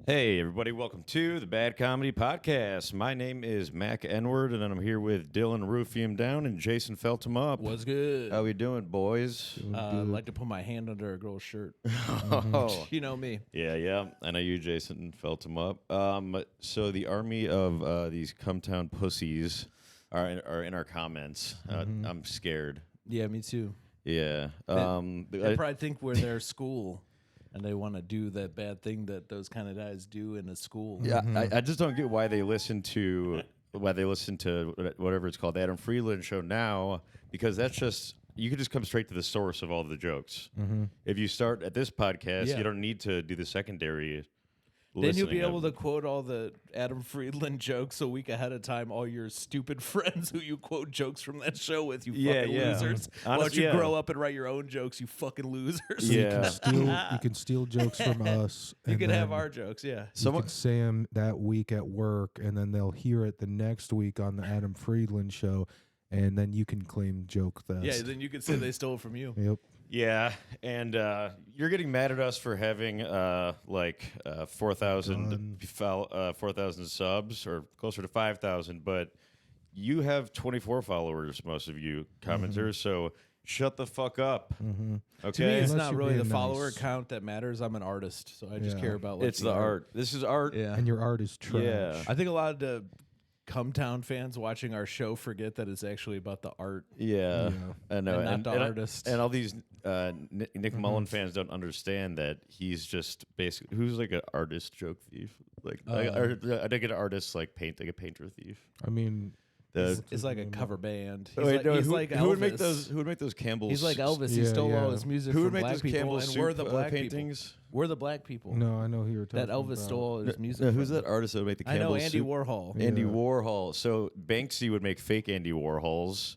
Hey, everybody, welcome to the Bad Comedy Podcast. My name is Mack N-word, and I'm here with Dylan Roofium Down and Jason Felt him up. What's good? How we doing, boys? I like to put my hand under a girl's shirt. Oh, You know me. yeah. I know you, Jason, felt him up. So the army of these Cumtown pussies are in our comments. I'm scared. Yeah, me too. Yeah. They probably think we're their school, and they want to do that bad thing that those kind of guys do in a school. Yeah, I just don't get why they listen to whatever it's called, the Adam Friedland Show now, because that's just, you can just come straight to the source of all the jokes. If you start at this podcast, you don't need to do the secondary. Then you'll be able to quote all the Adam Friedland jokes a week ahead of time, all your stupid friends who you quote jokes from that show with, you fucking losers. Why don't you grow up and write your own jokes, you fucking losers? Yeah. You can steal jokes from us. You can have our jokes, yeah. You can say them that week at work, and then they'll hear it the next week on the Adam Friedland Show, and then you can claim joke theft. Yeah, then you could say they stole it from you. Yep. Yeah, and you're getting mad at us for having 4,000 subs, or closer to 5,000, but you have 24 followers, most of you commenters, so shut the fuck up. Okay? To me, it's Unless not you're really the being follower nice. count that matters. I'm an artist, so I just Yeah. care about It's the art. This is art. Yeah. And your art is trash. Yeah. I think a lot of the Cumtown fans watching our show forget that it's actually about the art. Yeah, I know. And not the artist. And all these Nick Mullen fans don't understand that he's just basically, who's like an artist joke thief. I think an artist like a painter thief. I mean, It's like a cover band. He's Wait, like, no, he's like who would make Elvis. those? Who would make those Campbell's? He's like Elvis. He Yeah, stole all yeah. his music Who from would make black those people, Campbell's and soup we're the black paintings? people. We're the black people. no, I know who you're talking That Elvis about. stole all his music. Who's from. that artist that would make the I know Campbell's Andy soup? Warhol. Andy Yeah. Warhol. So Banksy would make fake Andy Warhols.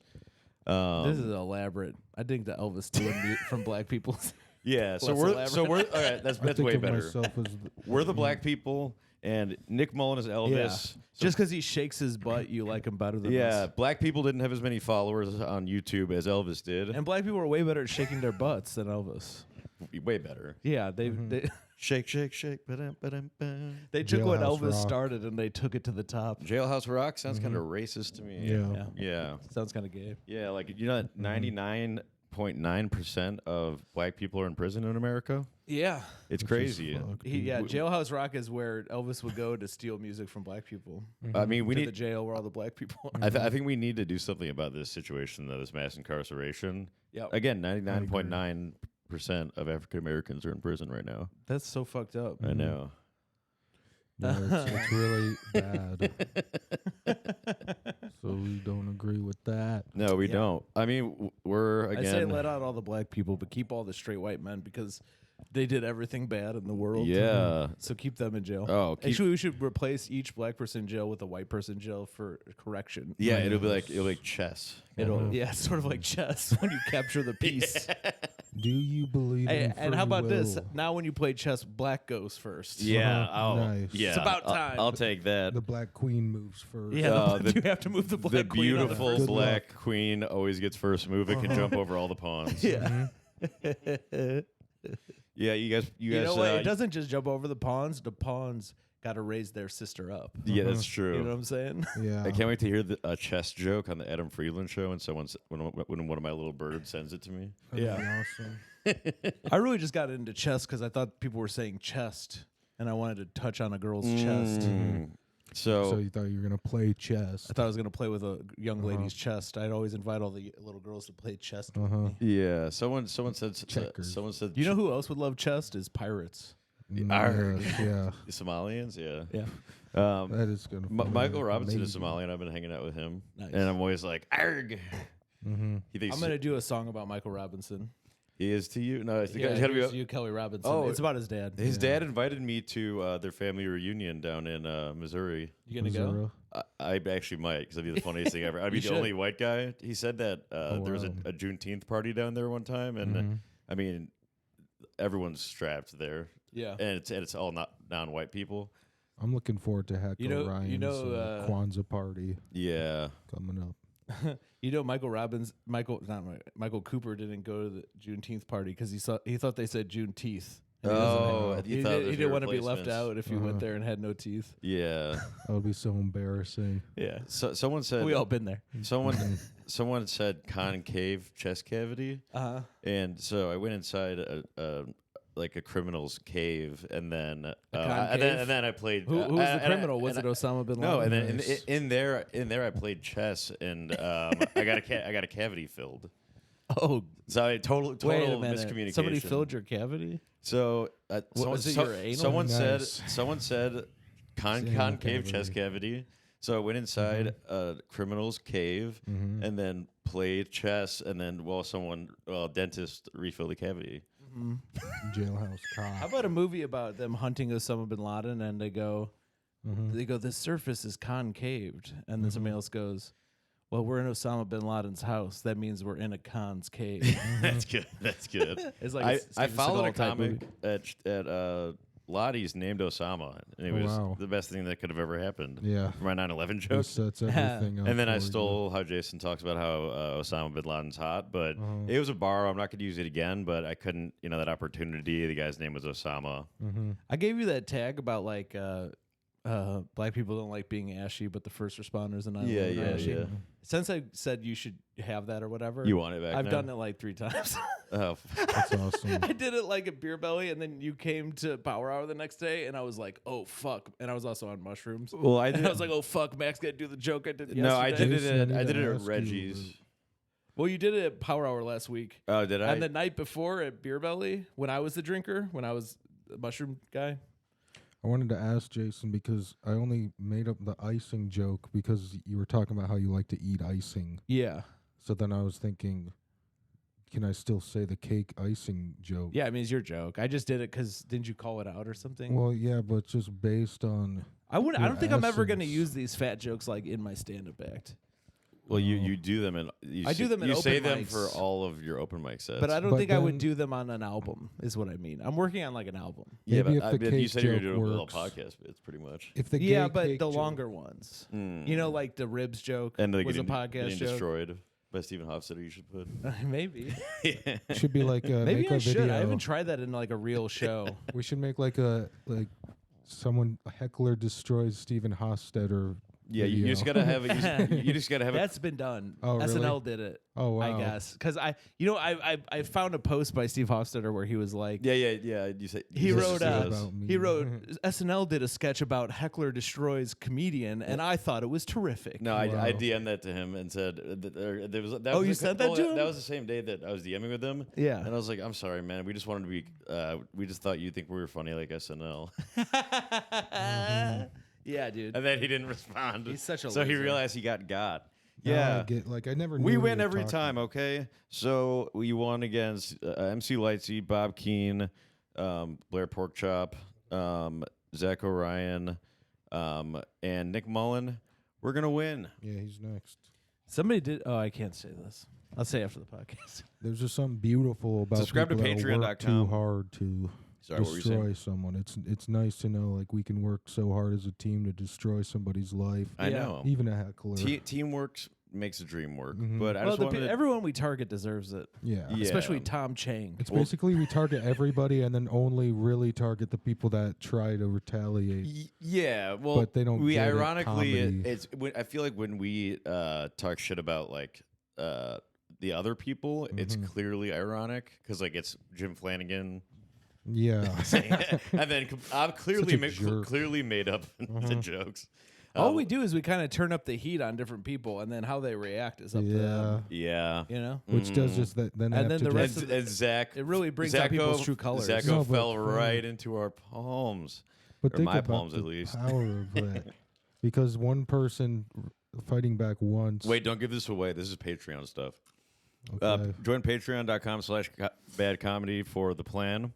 This is elaborate. I think that Elvis stole from black people. Yeah. So Less we're all right. That's I think way of better. myself as We're the black people, and Nick Mullen is Elvis. Yeah. So Just because he shakes his butt, you like him better than yeah, us. black people didn't have as many followers on YouTube as Elvis did. And black people are way better at shaking their butts than Elvis. Way better. Yeah, they Shake, shake, shake. Ba-dum, ba-dum, ba. they took what Jailhouse Elvis Rock. started and they took it to the top. Jailhouse Rock sounds kind of racist to me. Yeah. Yeah. Sounds kind of gay. Yeah, like, you know, 99.9% of black people are in prison in America. Yeah. It's crazy. fuck. Jailhouse Rock is where Elvis would go to steal music from black people. I mean, we To the need. jail where all the black people are. I think we need to do something about this situation, though. This mass incarceration. Yep. Again, 99.9% of African Americans are in prison right now. That's so fucked up. I know. No, it's really bad. So we don't agree with that. No, we Yeah. don't. I mean, we're I say again. let out all the black people, but keep all the straight white men because they did everything bad in the world. Yeah. So keep them in jail. Oh, keep- Actually, we should replace each black person in jail with a white person in jail for correction. Yeah, it'll be like chess. Yeah, it's sort of like chess when you capture the piece. Do you believe Hey, in and how free about this? will? Now, when you play chess, black goes first. Yeah. Uh-huh. Oh, Nice. yeah. It's about time. I'll take that. The Black Queen moves first. Yeah, the- you have to move the black The queen on the beautiful first- Good black queen always gets first move. It can jump over all the pawns. Yeah. Yeah, you guys. You know what? It doesn't just jump over the pawns. The pawns got to raise their sister up. Yeah, that's true. You know what I'm saying? Yeah. I can't wait to hear a chess joke on the Adam Friedland Show, and when one of my little birds sends it to me. That'd Yeah. be awesome. I really just got into chess because I thought people were saying chest, and I wanted to touch on a girl's chest. So you thought you were gonna play chess? I thought I was going to play with a young lady's chest. I'd always invite all the little girls to play chest with me. yeah, someone said Checkers. someone said You know who else would love chest is pirates. Arg. Yes, yeah. the Somalians. Yeah. Yeah. That is gonna. Michael Robinson is amazing. Somalian. I've been hanging out with him, Nice. and I'm always like, "Arg." He thinks I'm going to do a song about Michael Robinson. he is to you. No, it's Yeah, gotta be. here's you, Kelly Robinson. Oh, it's about his dad. His dad invited me to their family reunion down in Missouri. You going to go? Missouri. I actually might, because that'd be the funniest thing ever. I'd be You the should. only white guy. He said that there was a wow. Juneteenth party down there one time, and I mean, everyone's strapped there, Yeah. and it's all not non-white people. I'm looking forward to Hackle You know- Ryan's Kwanzaa party Yeah, coming up. You know, Michael Cooper didn't go to the Juneteenth party because he thought they said Juneteenth, Oh, he didn't want to be left out if you went there and had no teeth. Yeah, that would be so embarrassing. Yeah. So someone said We all been there. Someone said concave chest cavity. And so I went inside like a criminal's cave, and then I played. Who was the criminal? Was it Osama bin Laden? No, and then in there I played chess, and I got a cavity filled. Oh, so total miscommunication. Somebody filled your cavity. So someone said concave chest cavity. So I went inside a criminal's cave and then played chess, and then dentist refilled the cavity. Jailhouse cop. How about a movie about them hunting Osama bin Laden, and they go, the surface is concaved, and then somebody else goes, well, we're in Osama bin Laden's house. That means we're in a Khan's cave. That's good. That's good. It's like I followed a comic at Lottie's named Osama, and it was the best thing that could have ever happened. Yeah, for my 9/11 joke. That's everything. And then I stole how Jason talks about how Osama bin Laden's hot, but it was a bar. I'm not going to use it again, but I couldn't. That opportunity. The guy's name was Osama. I gave you that tag about like black people don't like being ashy, but the first responders and ashy. Yeah. Since I said you should have that or whatever, you want it back? I've done it like 3 times. Oh, that's awesome! I did it like at Beer Belly, and then you came to Power Hour the next day, and I was like, "Oh fuck!" And I was also on mushrooms. Well, I was like, "Oh fuck!" Max got to do the joke I did. No, yesterday. I did it at Reggies. Well, you did it at Power Hour last week. Oh, did I? And the night before at Beer Belly, when I was the drinker, when I was the mushroom guy. I wanted to ask Jason because I only made up the icing joke because you were talking about how you like to eat icing. Yeah. So then I was thinking, can I still say the cake icing joke? Yeah, I mean, it's your joke. I just did it because didn't you call it out or something? Well, yeah, but just based on. I don't think I'm ever going to use these fat jokes like in my stand-up act. Well, you do them, and I do them in open say mics. them for all of your open mic sets. But I don't think I would do them on an album. Is what I mean. I'm working on like an album. Yeah, maybe but if the cake you said you were doing joke a little works. podcast. It's pretty much. If the but the joke. longer ones. Like the ribs joke and was a podcast joke. Destroyed by Stephen Hofstadter. You should put. Maybe. Should be like a maybe make I a should. video. I haven't tried that in like a real show. We should make a heckler destroys Stephen Hofstadter. Yeah, you just gotta have it. You just gotta have That's been done. Oh, really? SNL did it. Oh, wow. I guess because I found a post by Steve Hofstadter where he was like, yeah. You say he wrote Mm-hmm. SNL did a sketch about heckler destroys comedian, and I thought it was terrific. No, I DM'd that to him and said there was. You sent that to him? That was the same day that I was DMing with him. Yeah, and I was like, I'm sorry, man. We just wanted to be. We just thought you'd think we were funny like SNL. Yeah, dude. And then he didn't respond. He's such a So he loser. realized he got. Yeah, I never. Knew we what win you were every talking time. Okay, so we won against MC Lightsey, Bob Keane, Blair Porkchop, Zach O'Ryan, and Nick Mullen. We're gonna win. Yeah, he's next. Somebody did. Oh, I can't say this. I'll say after the podcast. There's just something beautiful about Subscribe to people that work patreon.com. too hard to destroy someone. It's nice to know like we can work so hard as a team to destroy somebody's life. I know. Even a heckler. Teamwork makes the dream work. But I everyone we target deserves it. Yeah. Especially Tom Chang. It's basically we target everybody and then only really target the people that try to retaliate. Yeah, well, but they don't. We get ironically, it, I feel like when we talk shit about like the other people, it's clearly ironic because like it's Jim Flanagan. Yeah, and then I've clearly made up the jokes. All we do is we kind of turn up the heat on different people, and then how they react is up to them. Yeah, you know, which does just that. Then and then the rest of Zach, it really brings out people's true colors. Zach fell right into our palms, but or my about palms the at least. Power of that, because one person fighting back once. Wait, don't give this away. This is Patreon stuff. Okay. Join patreon.com/badcomedy for the plan.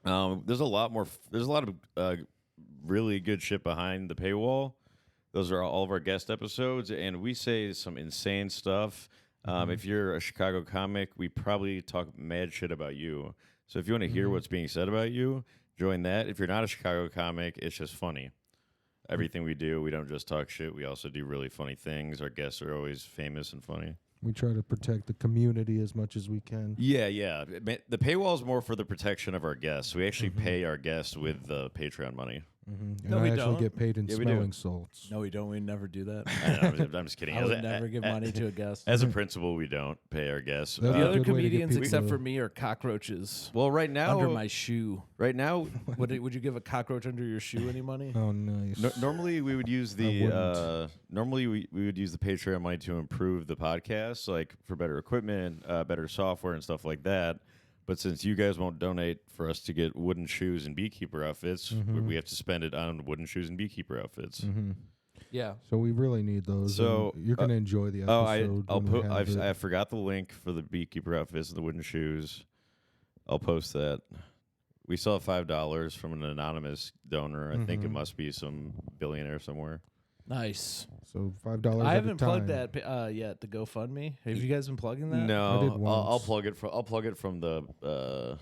There's a lot of really good shit behind the paywall. Those are all of our guest episodes, and we say some insane stuff. If you're a Chicago comic, we probably talk mad shit about you. So if you want to hear what's being said about you, join that. If you're not a Chicago comic, it's just funny. Everything we do, we don't just talk shit. We also do really funny things. Our guests are always famous and funny. We try to protect the community as much as we can. Yeah. The paywall is more for the protection of our guests. We actually pay our guests with the Patreon money. And No, I we actually don't. get paid in Yeah, we do. smelling salts. No, we don't. We never do that. I know, I'm just kidding. I would never give money to a guest. As a principle, we don't pay our guests. That's The a other good way to get comedians, people except to- for me, are cockroaches Well, right now, under my shoe. right now, Would you give a cockroach under your shoe any money? Oh, nice. normally we would use the normally we would use the Patreon money to improve the podcast, like for better equipment, better software, and stuff like that. But since you guys won't donate for us to get wooden shoes and beekeeper outfits, we have to spend it on wooden shoes and beekeeper outfits. Yeah. So we really need those. So, and you're gonna enjoy the episode. I'll when we put. have it. I forgot the link for the beekeeper outfits and the wooden shoes. I'll post that. We saw $5 from an anonymous donor. I think it must be some billionaire somewhere. Nice. So $5. I at haven't a plugged time. that yet. The GoFundMe. Have you guys been plugging that? I did No, I'll once. plug it from. I'll plug it from the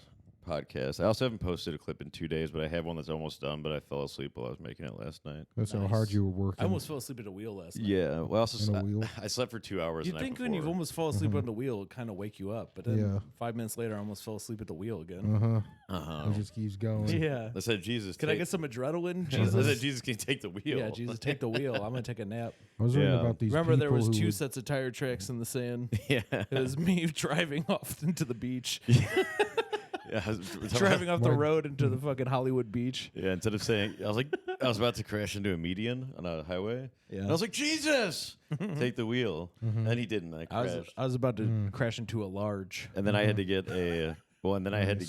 podcast. I also haven't posted a clip in 2 days, but I have one that's almost done. But I fell asleep while I was making it last night. That's how Nice. hard you were working. I almost fell asleep at a wheel last night. Yeah. Well, In a wheel? I slept for 2 hours. You'd the night think when you before. almost fall asleep on the wheel, it kind of wake you up. But then Yeah. 5 minutes later, I almost fell asleep at the wheel again. It just keeps going. Yeah. I said, Jesus. Can I get some adrenaline? I Jesus. said, Jesus, can you take the wheel? Yeah, Jesus, take the wheel. I'm gonna take a nap. I was reading Yeah. about these. Remember, there people was who 2 would- sets of tire tracks in the sand. Yeah. It was me driving off into the beach, Yeah. driving off the My- road into the fucking Hollywood beach. Yeah, instead of saying, I was about to crash into a median on a highway. Yeah. And I was like, Jesus, take the wheel. And he didn't. I crashed. I was about to crash into a large. And then I had to get a, and then I had to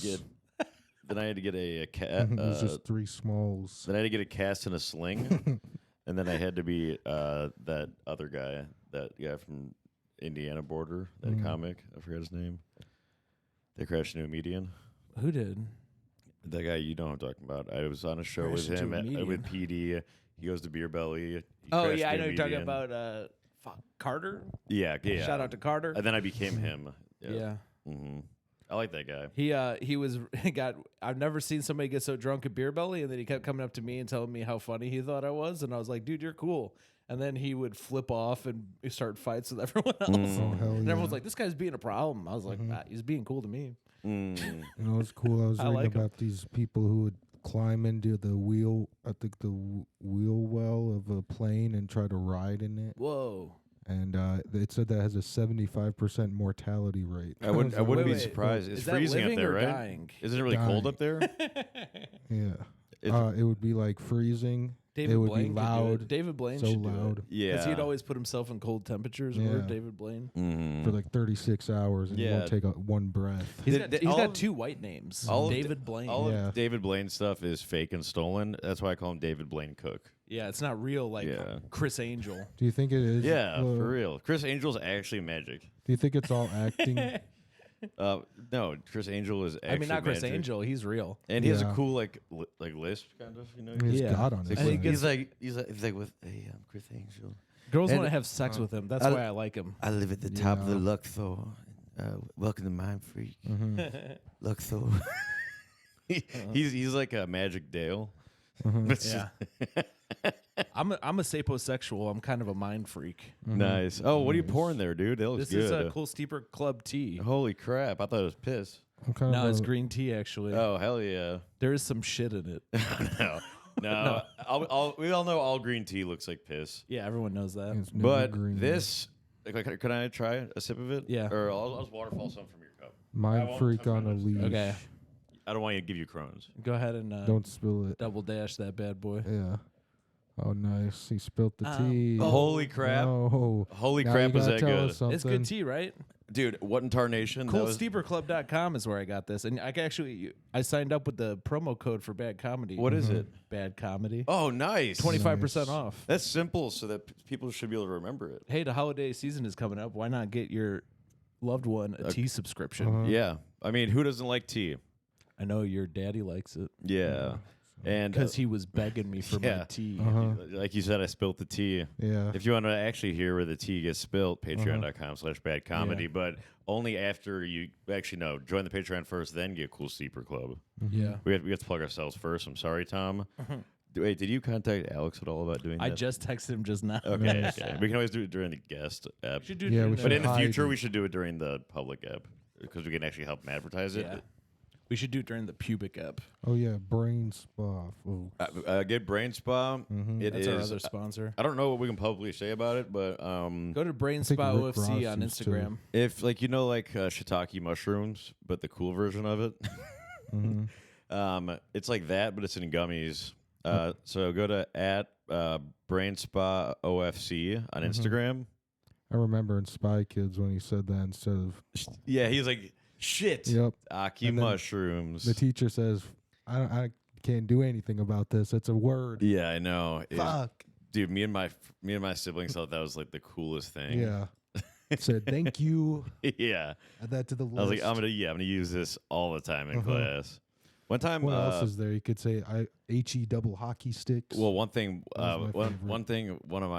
get, a cat. it was just 3 smalls. Then I had to get a cast and a sling. And then I had to be that other guy, that guy from Indiana Border, that comic. I forgot his name. They crashed into a median. Who did? That guy, you know what I'm talking about. I was on a show with Crashed into him, a median. with PD. He goes to Beer Belly. He Oh crashed yeah, I into know a you're talking median. about Carter. Yeah. Shout out to Carter. And then I became him. Yeah. Hmm. I like that guy. He was I've never seen somebody get so drunk at Beer Belly, and then he kept coming up to me and telling me how funny he thought I was, and I was like, dude, you're cool. And then he would flip off and start fights with everyone else. Oh, hell And yeah. everyone's like, this guy's being a problem. I was like, nah, he's being cool to me. Mm. You know, it's cool. I was I reading like 'em. about these people who would climb into the wheel, I think the wheel well of a plane and try to ride in it. Whoa. And it said that has a 75% mortality rate. I wouldn't Wait, be wait. surprised. It's Is that freezing up living there, or right? dying? Isn't it really cold Dying. up there? Yeah. It's- It would be like freezing. David it would Blaine be could do it. loud. David Blaine So should loud. do it. Yeah. Because he'd always put himself in cold temperatures. Yeah. Remember David Blaine? Mhm. For like 36 hours and you Yeah. won't take one breath. He's Did- got, did all he's got of- 2 white names. all of David Blaine. All Yeah. of David Blaine stuff is fake and stolen. That's why I call him David Blaine Cook. Yeah, it's not real like Yeah. Chris Angel. Do you think it is? Yeah, for real. Chris Angel's actually magic. Do you think it's all acting? No, Chris Angel is actually I mean, not Chris magic. Angel. He's real. And he has a Yeah. cool like lisp kind of, you know. He's Yeah. God on his I think side. He's like with hey, I'm Chris Angel. Girls And- want to have sex with him. That's I- why I like him. I live at the top of the Luxor. Welcome to Mind Freak. Luxor. He's like a Magic Dale. It's Yeah. I'm a sapiosexual. I'm kind of a mind freak. nice. Oh, what are you pouring there, dude? That looks This good. is a Cool Steeper Club tea. Holy crap! I thought it was piss. I'm kind No, of it's a- green tea actually. Oh hell yeah! There is some shit in it. No. We all know all green tea looks like piss. Yeah, everyone knows that. it's never But green. this, can I try a sip of it? Yeah. Or I'll just waterfall some from your cup. I Mind won't freak touch on a my leash. Okay, I don't want you to give you Crohn's. go ahead and Don't spill it. double dash that bad boy. Yeah. Oh, nice. He spilt the tea. Holy crap! Oh. Holy Now crap! you Was gotta that tell good, us something. It's good tea, right? dude? What in tarnation? That was- CoolSteeperClub.com is where I got this, and I signed up with the promo code for Bad Comedy. What is it? Bad Comedy? Oh, nice. 25% off. That's simple, so that people should be able to remember it. Hey, the holiday season is coming up. Why not get your loved one a tea subscription? Yeah, I mean, who doesn't like tea? I know your daddy likes it Yeah, and because he was begging me for yeah. my tea. like you said, I spilt the tea. Yeah. If you want to actually hear where the tea gets spilt, patreon.com/badcomedy, Yeah. but only after you actually join the Patreon first, then get Cool Steeper Club. Yeah. We have to plug ourselves first. I'm sorry, Tom. Wait, did you contact Alex at all about doing that? I just texted him just now. Okay, okay. We can always do it during the guest app. But in the future, we should do it during the public app because we can actually help them advertise it. Yeah. We should do it during the pubic app. Oh yeah, Brain Spa. Get Brain Spa. Mm-hmm. That's our other sponsor. I don't know what we can publicly say about it, but go to Brain Spa OFC on Instagram. If like shiitake mushrooms, but the cool version of it. Mm-hmm. It's like that, but it's in gummies. So go to Brain Spa OFC on Instagram. I remember in Spy Kids when he said that instead of he's like shit. Yep. Aki mushrooms. The teacher says, I can't do anything about this. It's a word. Yeah, I know. Fuck. Dude, me and my siblings thought that was like the coolest thing. Yeah. Said thank you. Yeah. Add that to the list. I was like, I'm gonna use this all the time in class. One time, what else is there? You could say HE double hockey sticks. Well, one thing, one of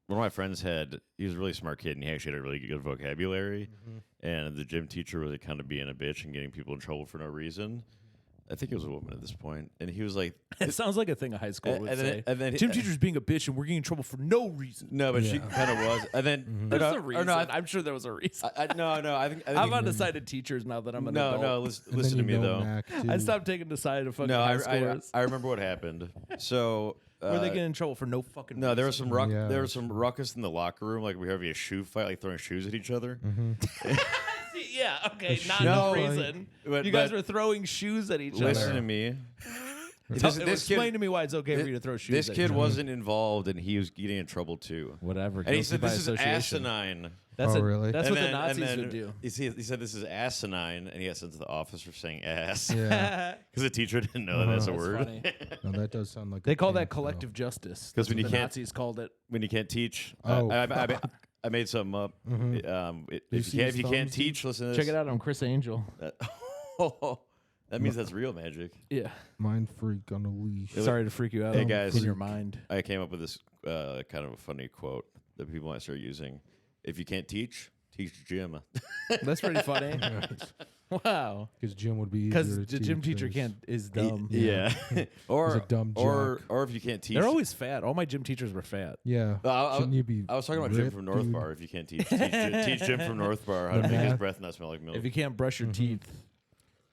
my friends had. He was a really smart kid, and he actually had a really good vocabulary. And the gym teacher was kind of being a bitch and getting people in trouble for no reason. I think it was a woman at this point, and he was like, "It sounds like a thing a high school would say." And then gym teacher's being a bitch, and we're getting in trouble for no reason. No, but she kind of was. And then there's a reason. I'm sure there was a reason. No. I think I've undecided teachers now that I'm an adult. No. Listen to me though. I stopped taking decided fucking high schoolers. I remember what happened. So. Were they getting in trouble for no fucking reason? No, there was some there was some ruckus in the locker room, like we were having a shoe fight, like throwing shoes at each other. Yeah, okay, no reason. You guys were throwing shoes at each other. Listen to me. Explain to me why it's okay for you to throw shoes. This kid wasn't involved, and he was getting in trouble too. Whatever. And he said, "This is asinine." Really? That's what the Nazis would do. He said, "This is asinine," and he got sent to the office for saying "ass." Yeah. Because the teacher didn't know that's a word. Funny. No, that does sound like they call that collective justice. Because when you the Nazis called it. When you can't teach. I made something up. If you can't teach, listen to this. Check it out on Chris Angel. That means that's real magic. Yeah. Mind freak on a leash. Sorry to freak you out. Hey guys, in your mind. I came up with this kind of a funny quote that people might start using. If you can't teach gym. That's pretty funny. Wow. Because gym would be because the gym teacher is dumb. Yeah. Or a dumb jock. Or if you can't teach, they're always fat. All my gym teachers were fat. Yeah. Shouldn't you be? I was talking about Jim from North Bar. If you can't teach Jim from North Bar how to make his breath not smell like milk. If you can't brush your teeth.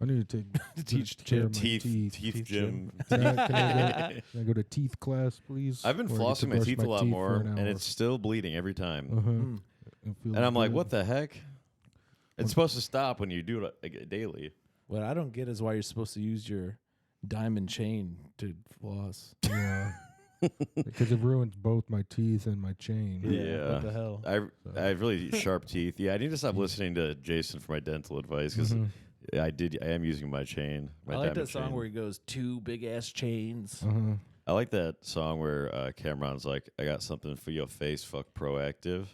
I need to teach Jim teeth Jim. Can I go to teeth class, please? I've been flossing my teeth a lot more, and it's still bleeding every time. And I'm like, what the heck? It's supposed to stop when you do it daily. What I don't get is why you're supposed to use your diamond chain to floss. Yeah. Because it ruins both my teeth and my chain. Yeah. What the hell? I have really sharp teeth. Yeah, I need to stop listening to Jason for my dental advice because I am using my chain. I like that song where he goes, 2 big ass chains. I like that song where Cameron's like, I got something for your face, fuck proactive.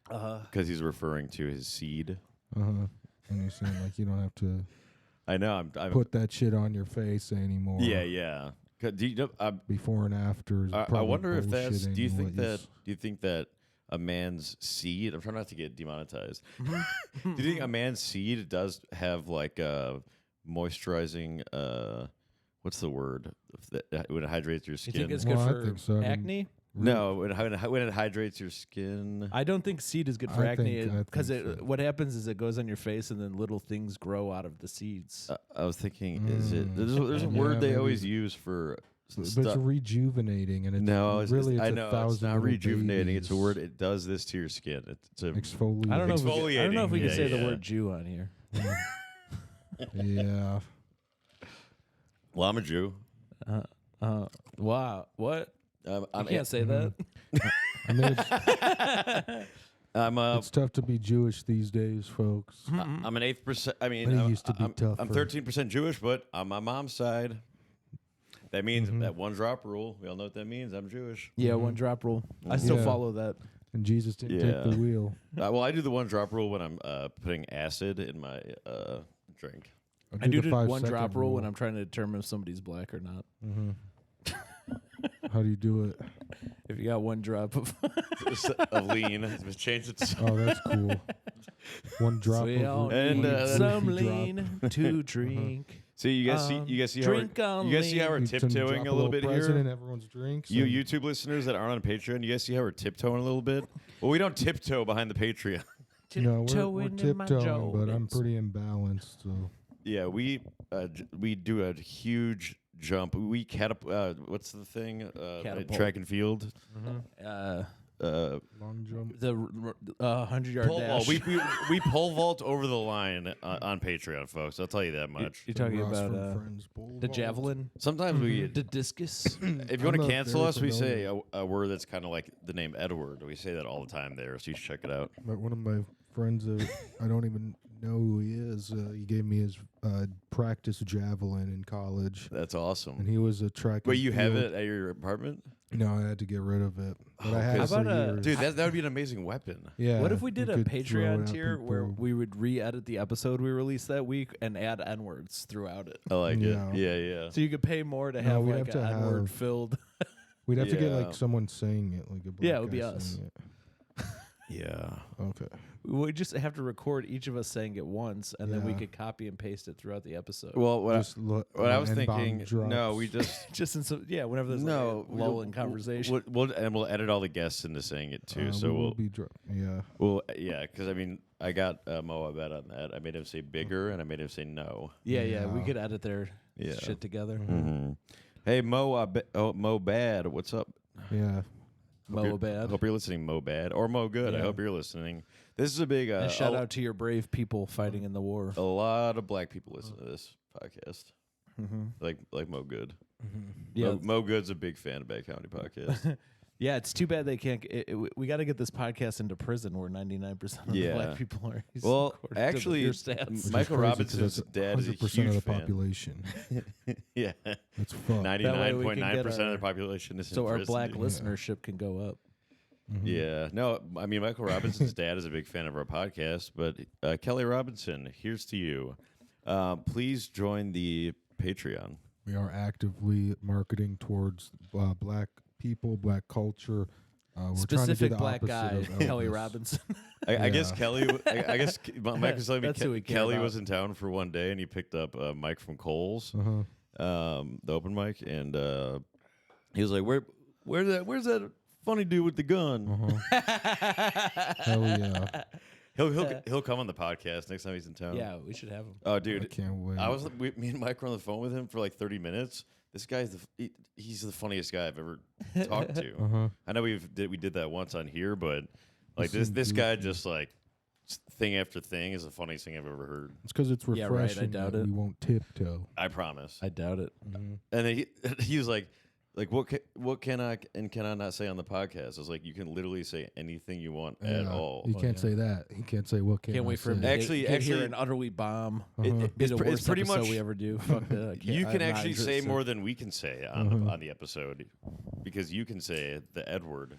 Because he's referring to his seed. And you're saying like you don't have to. I know. I'm put that shit on your face anymore. Yeah. Before and after. I wonder if that's. Do you think that a man's seed? I'm trying not to get demonetized. Do you think a man's seed does have like a moisturizing? What's the word? When it hydrates your skin. You think it's good for acne? No, when it hydrates your skin. I don't think seed is good for acne because what happens is it goes on your face and then little things grow out of the seeds. I was thinking, is it? There's a word they always use for. But it's rejuvenating, and it's it's not rejuvenating. It's a word. It does this to your skin. It's exfoliating. I don't know if we can say the word Jew on here. Yeah. Well, I'm a Jew. Wow. What? I can't say that. I mean, it's tough to be Jewish these days, folks. I'm an 8%. I mean, it used to be tough. I'm 13% Jewish, but on my mom's side, that means that 1 drop rule. We all know what that means. I'm Jewish. Yeah, 1 drop rule. I still follow that. And Jesus didn't take the wheel. Well, I do the 1 drop rule when I'm putting acid in my drink. I do the 1 drop rule when I'm trying to determine if somebody's black or not. How do you do it? If you got 1 drop of lean, just change it. Oh, that's cool. 1 drop we all of need some lean to drink. So you guys see how we're tiptoeing a little bit here. Everyone's drinks. You YouTube listeners that aren't on Patreon, you guys see how we're tiptoeing a little bit? Well, we don't tiptoe behind the Patreon. No, we're tiptoeing, but I'm pretty imbalanced. So yeah, we do a huge jump. We what's the thing? Track and field. Long jump. The 100-yard dash. We pole vault over the line on Patreon, folks. I'll tell you that much. You're talking about the javelin? Sometimes the discus? If you want to cancel us, we say a word that's kind of like the name Edward. We say that all the time there, so you should check it out. But one of my friends, I don't even know who he is. He gave me his practice javelin in college. That's awesome. And he was a track. Wait, you have it at your apartment? No, I had to get rid of it. But I had it for years. Dude, that would be an amazing weapon. Yeah. What if we did a Patreon tier where we would re-edit the episode we released that week and add N-words throughout it? I like it. Yeah. So you could pay more to have like an N-word filled. We'd have to get like someone saying it, like a black it would be us. Yeah. Okay. We just have to record each of us saying it once, and then we could copy and paste it throughout the episode. Well, what I was thinking, no, we just in some, whenever there's like a lull in conversation, we'll edit all the guests into saying it too. So we'll be because I mean, I got Mo bet on that. I made him say bigger, and I made him say no. Yeah, we could edit their shit together. Mm-hmm. Hey Mo Bad, what's up? Yeah. Mo Bad. Hope you're listening, Mo Bad. Or Mo Good. I hope you're listening. This is a big... shout out to your brave people fighting in the war. A lot of black people listen to this podcast. Like Mo Good. Yeah, Mo Good's a big fan of Bad Comedy Podcast. Yeah, it's too bad they can't... we got to get this podcast into prison where 99% of the black people are. Well, actually, Michael Robinson's dad is a huge of the fan. Population. Yeah. That's fucked. 99.9% of the population is in so prison. our black listenership can go up. Yeah. No, I mean, Michael Robinson's dad is a big fan of our podcast, but Kelly Robinson, here's to you. Please join the Patreon. We are actively marketing towards black people, black culture. We're specific trying to do the black guy, of Kelly Robinson. I guess Kelly. I guess Mike was telling me Kelly was in town for one day and he picked up Mike from Cole's, the open mic, and he was like, "Where's that funny dude with the gun?" Hell yeah. He'll come on the podcast next time he's in town. Yeah, we should have him. Oh, dude, I can't wait. Me and Mike were on the phone with him for like 30 minutes. This guy's he's the funniest guy I've ever talked to. I know we did that once on here, but like this guy just like thing after thing is the funniest thing I've ever heard. It's because it's refreshing. Yeah, right. I doubt it. We won't tiptoe. I promise. I doubt it. And then he was like what can I and cannot not say on the podcast? I was like, you can literally say anything you want at all. You can't say that. He can't say what. Can't wait for him to actually hear an utterly bomb. It's pretty much we ever do. Fuck that. You can actually say more than we can say on the episode because you can say the Edward.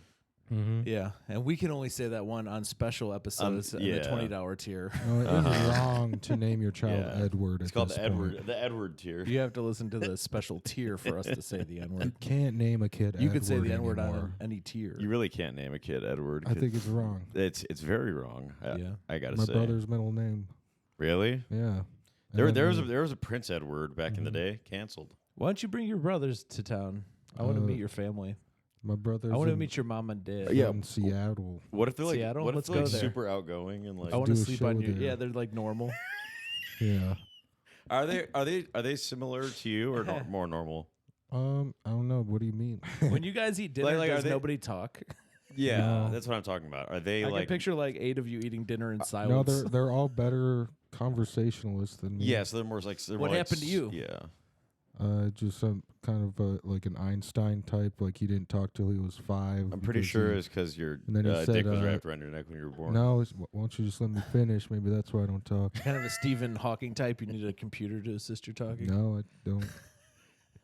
Yeah, and we can only say that one on special episodes in the $20 tier. No, it is wrong to name your child Edward. It's called the Edward tier. You have to listen to the special tier for us to say the N-word. You can't name a kid Edward. You can say the N-word on any tier. You really can't name a kid Edward. I think it's wrong. It's very wrong. I gotta say. My brother's middle name. Really? Yeah. There was a Prince Edward back in the day. Canceled. Why don't you bring your brothers to town? I want to meet your family. My brother. I want to meet your mom and dad. In Seattle. What if they're like Seattle? What if Let's they're go like there. super outgoing and like? I want to do a sleep show on you. there. Yeah, they're like normal. Yeah. Are they similar to you or more normal? I don't know. What do you mean? When you guys eat dinner, does nobody talk? Yeah, No. that's what I'm talking about. Are they I like? can picture like 8 of you eating dinner in No, silence. they're all better conversationalists than me. Yeah, so they're more like. What happened to you? Yeah. Just some kind of like an Einstein type. Like he didn't talk till he was 5. I'm pretty sure it's because your And then he said, dick was wrapped around your neck when you were born. No, why don't you just let me finish? Maybe that's why I don't talk. Kind of a Stephen Hawking type. You need a computer to assist your talking. No, I don't.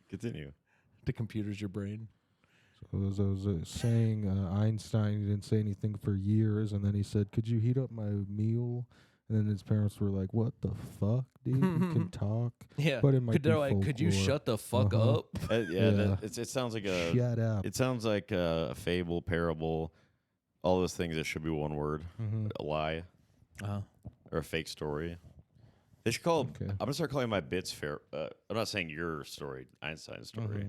Continue. The computer's your brain. So as I was saying, Einstein he didn't say anything for years, and then he said, "Could you heat up my meal?" And then his parents were like, "What the fuck, dude? You can talk." Yeah. But it might be could you folklore." shut the fuck up? Yeah. It sounds like a. Shut up. It sounds like a fable, parable, all those things that should be one word. A lie or a fake story. They should call. Okay. I'm gonna start calling my bits fair. I'm not saying your story, Einstein's story.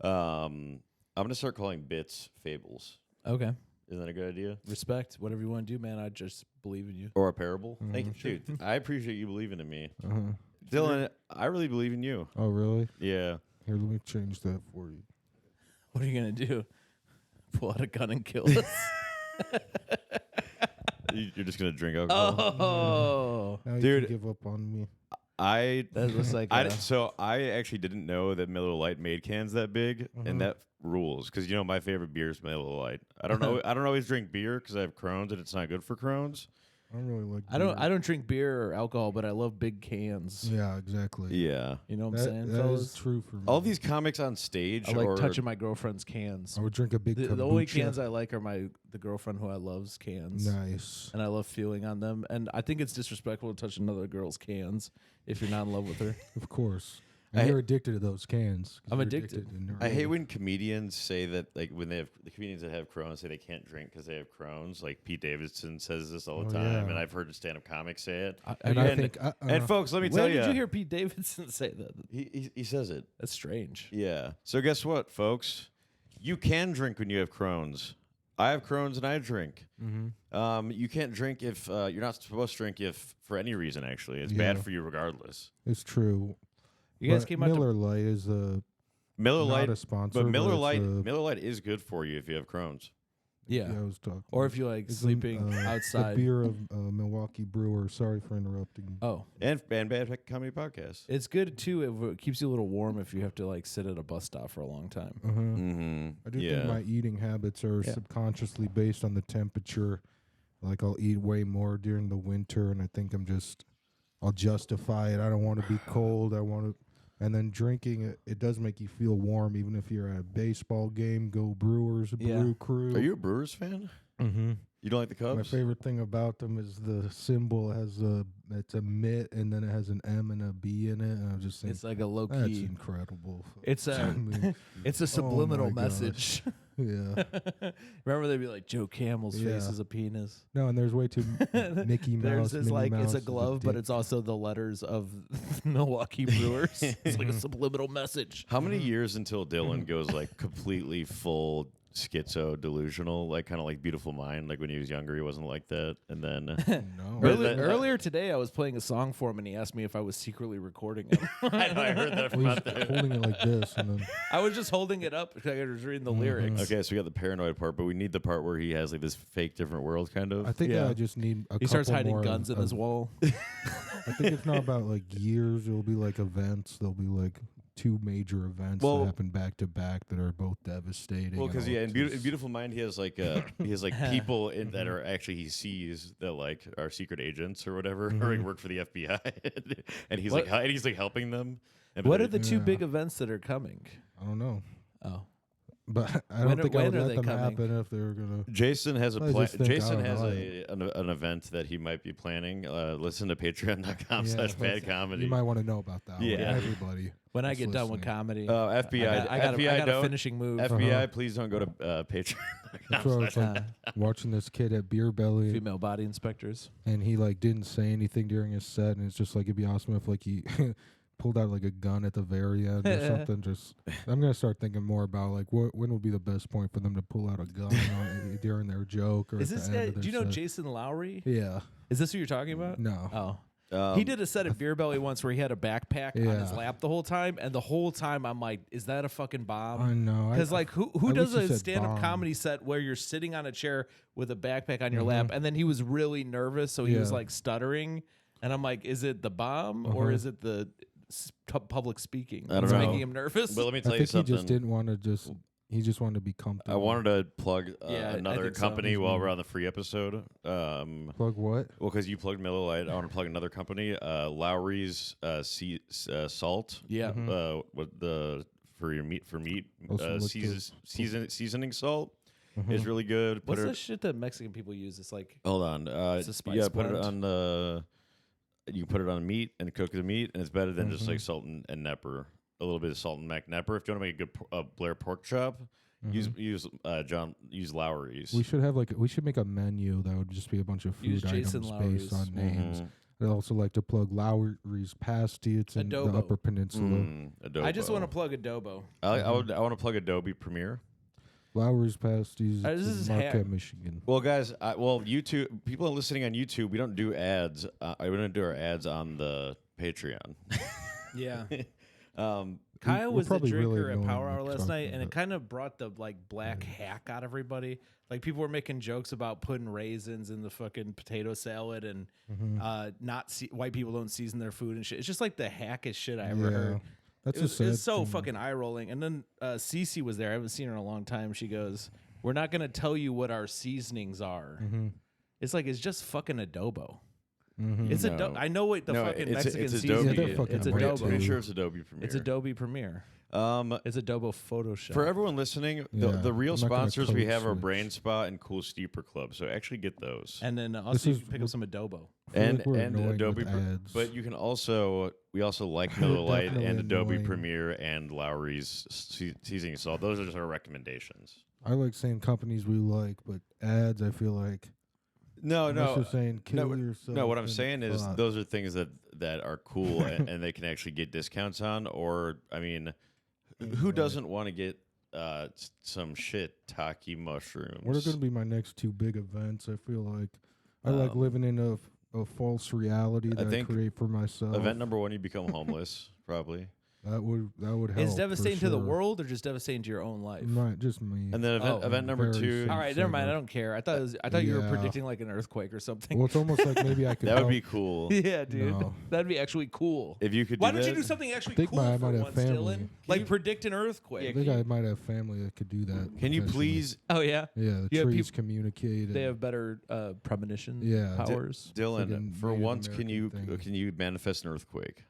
I'm gonna start calling bits fables. Okay. Isn't that a good idea? Respect. Whatever you want to do, man. I just believe in you. Or a parable. Thank you, dude. I appreciate you believing in me. Dylan, I really believe in you. Oh, really? Yeah. Here, let me change that for you. What are you going to do? Pull out a gun and kill us? You're just going to drink alcohol? Oh. Now dude. You can give up on me. That looks like so I actually didn't know that Miller Lite made cans that big, and that rules because my favorite beer is Miller Lite. I don't know. I don't always drink beer because I have Crohn's and it's not good for Crohn's. I don't really like beer. I don't drink beer or alcohol, but I love big cans. Yeah, exactly. Yeah. You know what I'm saying, That fellas? is true for me. All these comics on stage I like touching my girlfriend's cans. I would drink a big The only cans I like are the girlfriend who I love's cans. Nice. And I love feeling on them. And I think it's disrespectful to touch another girl's cans if you're not in love with her. Of course. And you're addicted to those cans. I'm addicted. I hate when comedians say that, like, when they have the comedians that have Crohn's say they can't drink because they have Crohn's. Like Pete Davidson says this all the time, and I've heard stand-up comics say it. And folks, let me tell you, when did you hear Pete Davidson say that? He says it. That's strange. Yeah. So guess what, folks? You can drink when you have Crohn's. I have Crohn's and I drink. You can't drink if you're not supposed to drink if for any reason. Actually, it's bad for you regardless. It's true. You guys came out Miller Lite is Miller not Lite, a sponsor, but Miller Lite is good for you if you have Crohn's. Yeah. I was talking. Or if you like sleeping outside. The beer of Milwaukee Brewer. Sorry for interrupting. Oh. And Bad Comedy Podcast. It's good too. It keeps you a little warm if you have to like sit at a bus stop for a long time. I do think my eating habits are subconsciously based on the temperature. Like I'll eat way more during the winter, and I think I'll justify it. I don't want to be cold. I want to. And then drinking, it does make you feel warm, even if you're at a baseball game. Go Brewers, Brew Crew. Are you a Brewers fan? Mm-hmm. You don't like the Cubs? My favorite thing about them is the symbol it's a mitt, and then it has an M and a B in it. And I was just saying, it's like a low key. That's incredible. It's it's a subliminal message. Yeah. Remember they'd be like, Joe Camel's face is a penis. No, and there's way too Mickey Mouse. There's this Minnie Mouse it's a glove, but it's also the letters of Milwaukee Brewers. It's like a subliminal message. How many years until Dylan goes like completely full schizo delusional, like kind of like Beautiful Mind? Like when he was younger, he wasn't like that. And then earlier today, I was playing a song for him, and he asked me if I was secretly recording him. I heard that from out there. Holding it like this, and then I was just holding it up because I was reading the lyrics. Okay, so we got the paranoid part, but we need the part where he has like this fake different world kind of. I think I just need a couple more. He starts hiding guns in his wall. I think it's not about like years. It'll be like events. There'll be like 2 major events that happen back to back that are both devastating. Well, because in Beautiful Mind, he has like people that are actually he sees that like are secret agents or whatever, or like work for the FBI, and he's like helping them. What are the 2 big events that are coming? I don't know. Oh. But I don't think I would let them happen if they were gonna. Jason has a plan. Jason has an event that he might be planning. Listen to patreon.com/badcomedy. You might want to know about that. Yeah, everybody. When I get done with comedy, FBI, I got a finishing move. FBI, please don't go to Patreon. That's why I was like watching this kid at Beer Belly. Female body inspectors, and he like didn't say anything during his set, and it's just like it'd be awesome if like he. Pulled out like a gun at the very end or something. I'm gonna start thinking more about like when would be the best point for them to pull out a gun during their joke or. Is this guy? Do you know set. Jason Lowry? Yeah. Is this who you're talking about? No. Oh. He did a set at Beer Belly once where he had a backpack on his lap the whole time, and the whole time I'm like, is that a fucking bomb? I know. Because like who does a stand-up comedy set where you're sitting on a chair with a backpack on your lap, and then he was really nervous, so he was like stuttering, and I'm like, is it the bomb or is it the public speaking? I don't know. Making him nervous. But let me tell you something. He just didn't want to he just wanted to be comfortable. I wanted to plug another company while we're on the free episode. Plug what? Well, because you plugged Miller Lite, I want to plug another company, Lowry's Salt. Yeah. For your meat seasoning salt is really good. What's the shit that Mexican people use? It's like hold on. It's a spice put it on the. You can put it on meat and cook the meat, and it's better than just like salt and Nepper. A little bit of salt and Mack Nepper. If you want to make a good Blair pork chop, use Lowry's. We should have we should make a menu that would just be a bunch of food items based on names. I'd also like to plug Lowry's Pasty. It's in Adobo. the Upper Peninsula. Adobo. I just want to plug Adobo. I want to plug Adobe Premiere. Lowry's Pasties This is in Marquette, Michigan. Well, guys, YouTube people listening on YouTube, we don't do ads. We don't do our ads on the Patreon. Yeah. we're Kyle was the probably really drinker at annoying Power Hour to last talk night, and it about. kind of brought the black hack out of everybody. Like people were making jokes about putting raisins in the fucking potato salad, and white people don't season their food and shit. It's just like the hackest shit I ever heard. That's It's so fucking eye rolling. And then Cece was there. I haven't seen her in a long time. She goes, "We're not gonna tell you what our seasonings are." It's like it's just fucking adobo. It's I know what the fucking Mexican seasoning is. It's Adobo. Pretty sure it's Adobe Premiere. It's Adobe Premiere. It's Adobe Photoshop. For everyone listening, the real sponsors we have are Brain Spa and Cool Steeper Club. So actually get those. And then also you can pick up some Adobo. And Adobe, but you can also we also like Miller Lite and Adobe Premiere and Lowry's seasoning salt. Those are just our recommendations. I like saying companies we like, but ads I feel like. No. Saying kill yourself. No, what I'm saying is those are things that are cool and they can actually get discounts on. Or I mean, who doesn't want to get some shiitake mushrooms? What are going to be my next two big events? I feel like I like living in a false reality that I create for myself. Event number 1, you become homeless, probably. That would help. It's devastating to the world, or just devastating to your own life? Right, just me. And then event number 2. All right, never mind. I don't care. I thought you were predicting like an earthquake or something. Well, it's almost like maybe I could. That would be cool. Yeah, dude. No. That'd be actually cool. If you could. Why don't you do something actually cool I for might have once, family. Dylan? Like predict an earthquake. I think I might have family that could do that. Can you please? Oh yeah. Yeah, the trees communicate. They have better premonition powers. Dylan, for once, can you manifest an earthquake?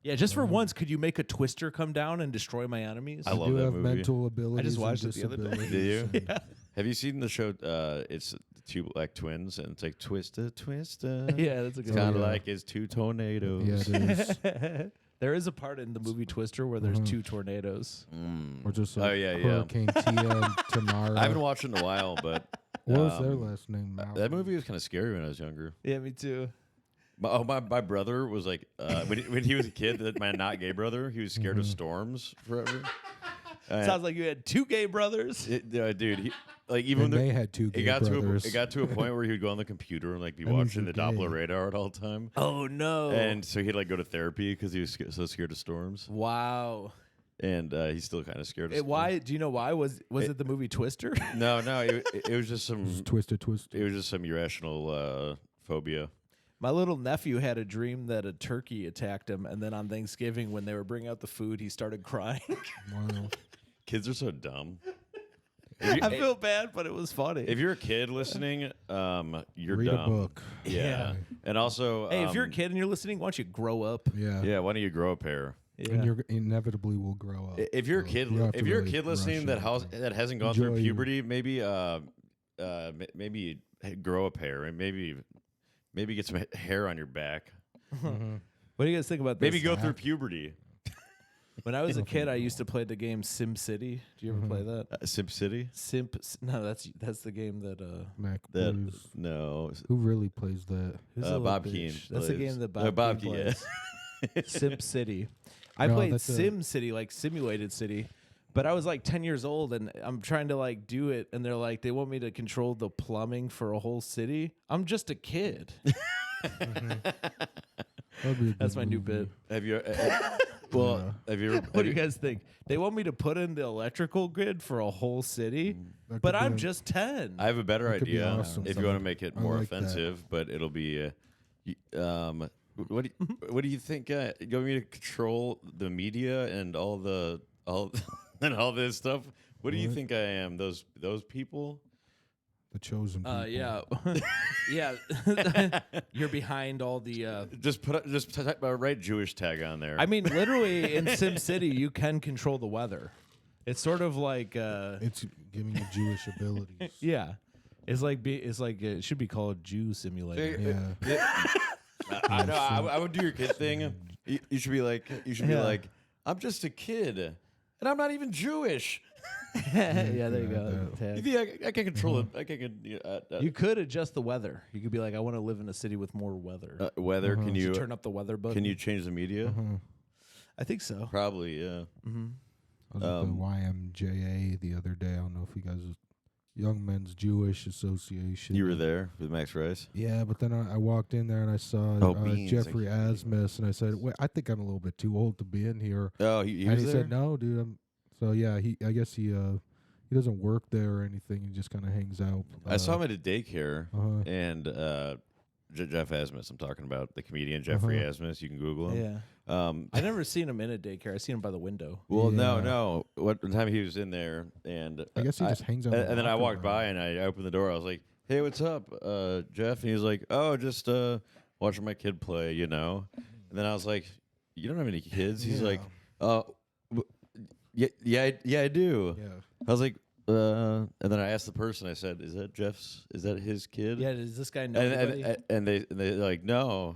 Yeah, just for once, could you make a twister come down and destroy my enemies? I love that have movie. Mental abilities. I just watched it the other day. Did you? Yeah. Have you seen the show? It's two black twins, and it's like Twister. Yeah, that's a good. It's kind of like it's two tornadoes. Yeah, it is. There is a part in the movie Twister where there's two tornadoes. Or just Hurricane Tia and Tamara. I haven't watched it in a while, but what was their last name? That movie was kind of scary when I was younger. Yeah, me too. My brother was like when he was a kid, my not gay brother, he was scared of storms forever. Sounds like you had two gay brothers. Dude, even they had two gay brothers. It got to a point where he would go on the computer and be watching the Doppler radar at all time. Oh no! And so he'd go to therapy because he was so scared of storms. Wow. And he's still kind of scared of storms. Why? Do you know why? Was it the movie Twister? No. It was just some Twister. It was just some irrational phobia. My little nephew had a dream that a turkey attacked him, and then on Thanksgiving, when they were bringing out the food, he started crying. Wow. Kids are so dumb. I feel bad, but it was funny. If you're a kid listening, you're Read dumb. a book. Yeah. And also, hey, if you're a kid and you're listening, why don't you grow up? Yeah. Yeah. Why don't you grow a pair? Yeah. And you inevitably will grow up. If you're a kid, listening that hasn't gone through puberty, maybe grow a pair and maybe get some hair on your back. What do you guys think about this? Maybe go through puberty. When I was a kid, I used to play the game Sim City. Do you ever play that? Sim City? No, that's the game that Mac no. Who really plays that? Bob Keane. That's the game that Bob Keane plays. Sim City. I played Sim City, like Simulated City. But I was 10 years old, and I'm trying to do it, and they're they want me to control the plumbing for a whole city. I'm just a kid. That's my new bit. Have you? Have you? What do you guys think? They want me to put in the electrical grid for a whole city, but I'm just 10. I have a better idea. Awesome. If you want to make it more offensive, but it'll be. What do you think? You want me to control the media and all and all this stuff? What do you think I am? Those people? The chosen people. Yeah. Yeah. You're behind all the just type a right Jewish tag on there. I mean, literally in Sim City you can control the weather. It's sort of like it's giving you Jewish abilities. Yeah. It's like it should be called Jew Simulator. Yeah. I would do your kid thing. You should be like I'm just a kid. and I'm not even Jewish. Yeah, there you go. You think I can control it? I can. You could adjust the weather. You could be like, I want to live in a city with more weather. Weather? Can you turn up the weather button? Can you change the media? I think so. Probably, yeah. I was at the YMJA the other day. I don't know if you guys, Young Men's Jewish Association. You were there with Max Rice? Yeah, but then I walked in there and I saw Jeffrey Asmus, and I said, "Wait, I think I'm a little bit too old to be in here." Oh, he and was he there? said, "No, dude." So yeah, I guess he doesn't work there or anything. He just kind of hangs out. I saw him at a daycare, and Jeff Asmus. I'm talking about the comedian Jeffrey Asmus. You can Google him. Yeah. I never seen him in a daycare. I seen him by the window. Well, no. One time he was in there, and I guess he just hangs out. And then I walked by and I opened the door. I was like, "Hey, what's up, Jeff?" And he was like, "Oh, just watching my kid play, you know." And then I was like, "You don't have any kids?" He's like, Yeah, I do." Yeah. I was like, and then I asked the person. I said, "Is that Jeff's? Is that his kid?" Yeah, does this guy know anybody? And they're like, "No,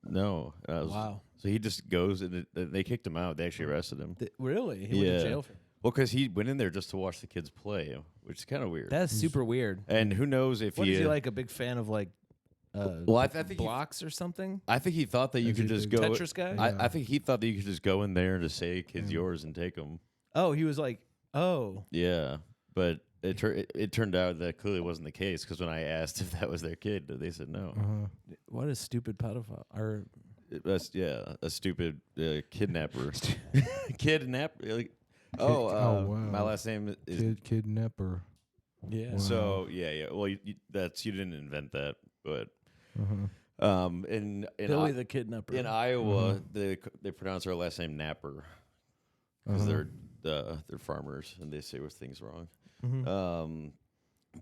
no." And I was, wow. So he just goes, and they kicked him out. They actually arrested him. Really? He went to jail for. Well, because he went in there just to watch the kids play, which is kind of weird. That's super weird. And who knows if is he like a big fan of like I think blocks or something? I think he thought that you could just go. Tetris guy? I think he thought that you could just go in there and just say, "Kid's yours," and take them. Oh, he was like, oh. Yeah, but it turned out that clearly wasn't the case, because when I asked if that was their kid, they said no. What a stupid pedophile. Or That's a stupid kidnapper. Kidnapper. Like, wow. My last name is Kidnapper. Yeah. Wow. So yeah. Well, you didn't invent that, but in Billy the Kidnapper. in Iowa, they pronounce our last name Napper, because they're farmers and they say things wrong.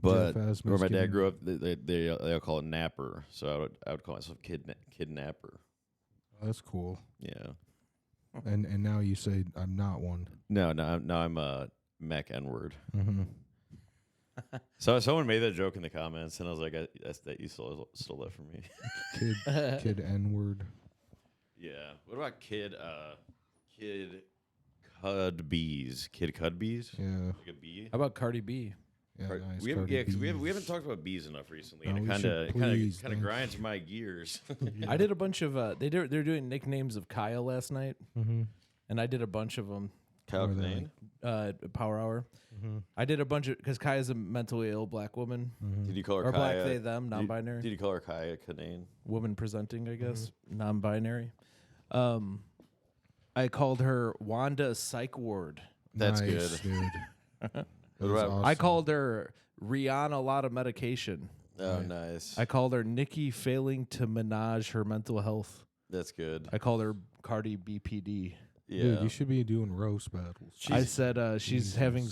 But where my dad grew up, they all call it Napper, so I would call myself Kidnapper. That's cool. Yeah. And now you say I'm not one. No, I'm a Mack N-word. So someone made that joke in the comments, and I was like, that you stole that from me. Kid N-word. Yeah. What about Kid Cudbees? Kid Cudbees? Yeah. Like a bee? How about Cardi B? Yeah, nice. we haven't talked about bees enough recently, and No, it kind of grinds my gears. I did a bunch of they're doing nicknames of Kyle last night, and I did a bunch of them. Kyle Kinane? Power Hour. I did a bunch of, because Kaya's a mentally ill black woman. Did you call her or Kaya? black they them, non-binary. Did you call her Kaya Kinane? Woman presenting, I guess, non-binary. I called her Wanda Psych Ward. That's nice, good, dude. What about awesome. I called her Rihanna a lot of medication. Oh, nice. I called her Nikki failing to manage her mental health. That's good. I called her Cardi BPD. Yeah. Dude, you should be doing roast battles. I said she's having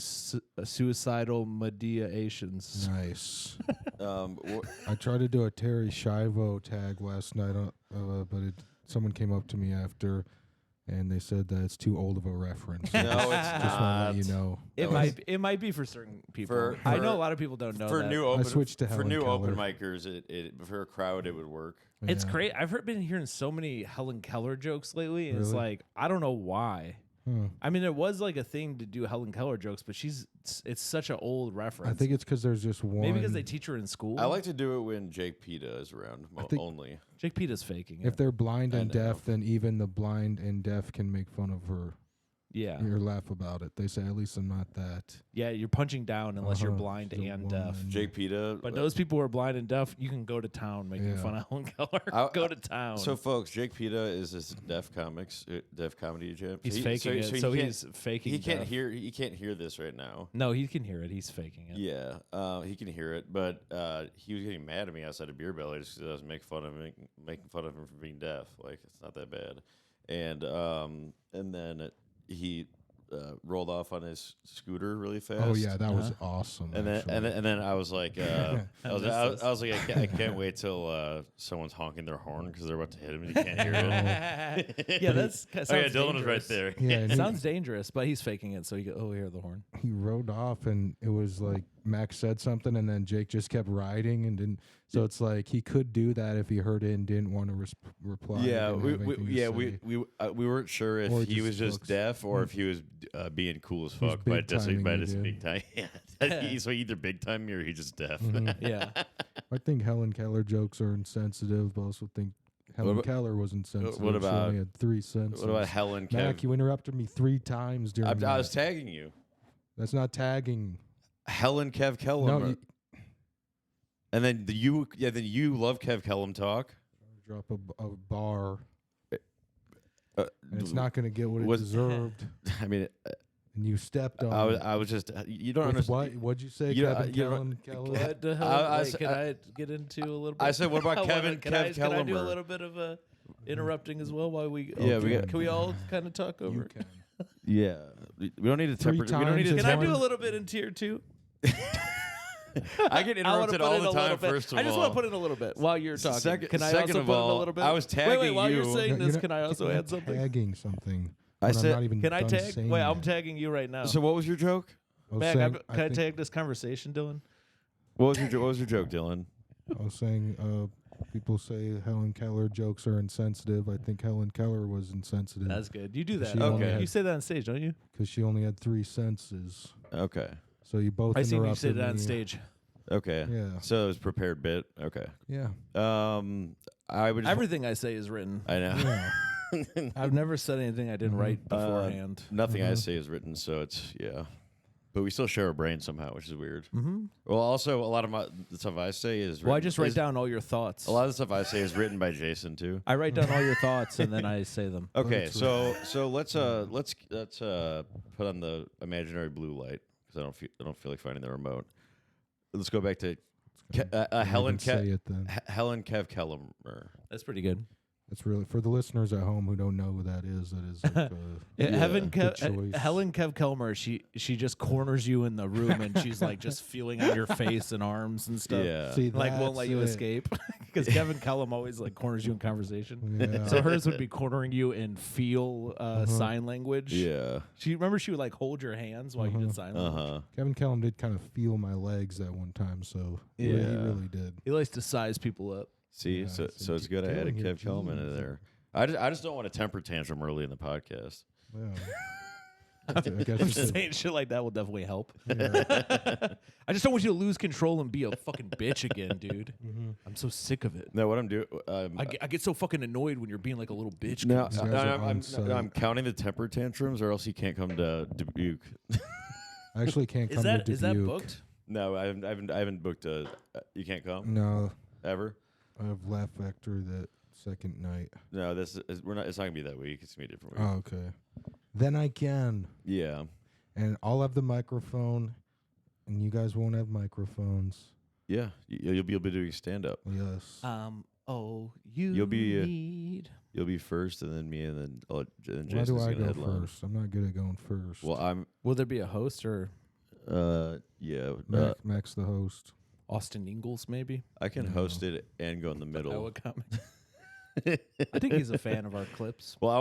suicidal mediations. Nice. Wh- I tried to do a Terry Schiavo tag last night, but someone came up to me after, and they said that it's too old of a reference. No, it's Just want to let you know. It might be for certain people. I know a lot of people don't know for that. new open, I switched to for Helen new Keller. open micers. It for a crowd, it would work. It's Yeah. great. I've been hearing so many Helen Keller jokes lately, and it's Really? like, I don't know why. Huh. I mean, it was like a thing to do Helen Keller jokes, but it's such an old reference. I think it's because there's just one. maybe because they teach her in school. I like to do it when Jake Peta is around think- only. Jake Peta's faking it. If they're blind I and know. deaf, then even the blind and deaf can make fun of her yeah, or laugh about it. They say, at least I'm not that. yeah, you're punching down unless you're Uh-huh. blind The and deaf. woman. Jake Peta. But those people who are blind and deaf, you can go to town making Yeah. fun of Helen Keller. Go to town. So, folks, Jake Peta is this deaf comedy champ. he's faking it. So he's faking. He can't deaf. hear. He can't hear this right now. No, he can hear it. He's faking it. Yeah, he can hear it, but he was getting mad at me outside of Beer Belly just because I was making fun of him for being deaf. Like, it's not that bad. And then he rolled off on his scooter really fast. Oh yeah, that was awesome. And then, actually. and then I was like, I was like, I can't wait till someone's honking their horn because they're about to hit him and you can't hear it. Yeah, that's sounds Oh yeah, Dylan was right dangerous. there. Yeah, and he- Sounds dangerous, but he's faking it. So you go, oh, hear the horn. he rode off, and it was like Max said something, and then Jake just kept riding and didn't. So it's like he could do that if he heard it and didn't want to reply. Yeah, we weren't sure if he was just deaf or if he was being cool as fuck by just big time. So either big time or he's just deaf. Yeah, I think Helen Keller jokes are insensitive, but I also think Helen Keller was insensitive. What about? She only had 3 senses. What about Helen? Mac, you interrupted me 3 times during. I was tagging you. That's not tagging. Helen Kev Kellum. No, and then you love Kev Kellum talk. Drop a bar. And it's not going to get what it deserved. I mean, and you stepped on it. I was just you don't understand. What'd you say, Kevin Kellum? What the hell? Can I get into a little bit? I said, what about Kev Kellum? Can I do a little bit of interrupting as well while we? Yeah, can we all kind of talk over? You can. Yeah, we don't need to temper. We don't need to. Can I do a little bit in tier 2? I get interrupted all the time. First of all, I just want to put in a a bit while you're talking. Can I also put in a little bit? I was tagging wait, while you. you're saying this, can I also add something? Tagging something. I said, I'm not even can I tag? Wait, I'm that. tagging you right now. So what was your joke? Mac, can I tag this conversation, Dylan? What was your joke, Dylan? I was saying people say Helen Keller jokes are insensitive. I think Helen Keller was insensitive. That's good. You do that. Okay. You say that on stage, don't you? Because she only had 3 senses. Okay. So you both I see you say interrupted that on me. stage. Okay. Yeah. So it was prepared bit. Okay. Yeah. I would. Everything I say is written. I know. Yeah. I've never said anything I didn't write beforehand. Nothing I say is written, so it's but we still share a brain somehow, which is weird. Well, also a lot of the stuff I say is written. Well, I just write down all your thoughts. A lot of the stuff I say is written by Jason too. I write down all your thoughts and then I say them. Okay, so let's put on the imaginary blue light because I don't feel like finding the remote. Let's go back to Helen Kev Kellum. That's pretty good. That's really for the listeners at home who don't know who that is. That is like Helen Kev Kelmer. She just corners you in the room and she's like just feeling on your face and arms and stuff. Yeah, See, like won't let you escape because Kevin Kellum always like corners you in conversation. Yeah. So hers would be cornering you in feel sign language. Yeah. She would like hold your hands while you did sign language. Kevin Kellum did kind of feel my legs that one time, so he really did. He likes to size people up. See, Yeah, so it's good I added Kev Kellum into there. I just don't want a temper tantrum early in the podcast. Yeah. I guess I'm just saying shit like that will definitely help. Yeah. I just don't want you to lose control and be a fucking bitch again, dude. I'm so sick of it. No, what I'm doing, I get so fucking annoyed when you're being like a little bitch. no, You guys are I'm counting the temper tantrums, or else you can't come to Dubuque. I actually can't come to Dubuque. Is that booked? No, I haven't booked a. You can't come No, ever. I have Laugh Factory that second night. No, we're not. It's not gonna be that week. It's gonna be a different week. Oh, okay. Then I can. Yeah. And I'll have the microphone, and you guys won't have microphones. Yeah. You'll be doing stand up. Yes. You'll be first, and then me, and then Why Jason's do I gonna go headline. first? I'm not good at going first. Well, Will there be a host or yeah. Max the host. Austin Ingalls maybe? I can host it and go in the middle. Iowa comic. I think he's a fan of our clips. Well,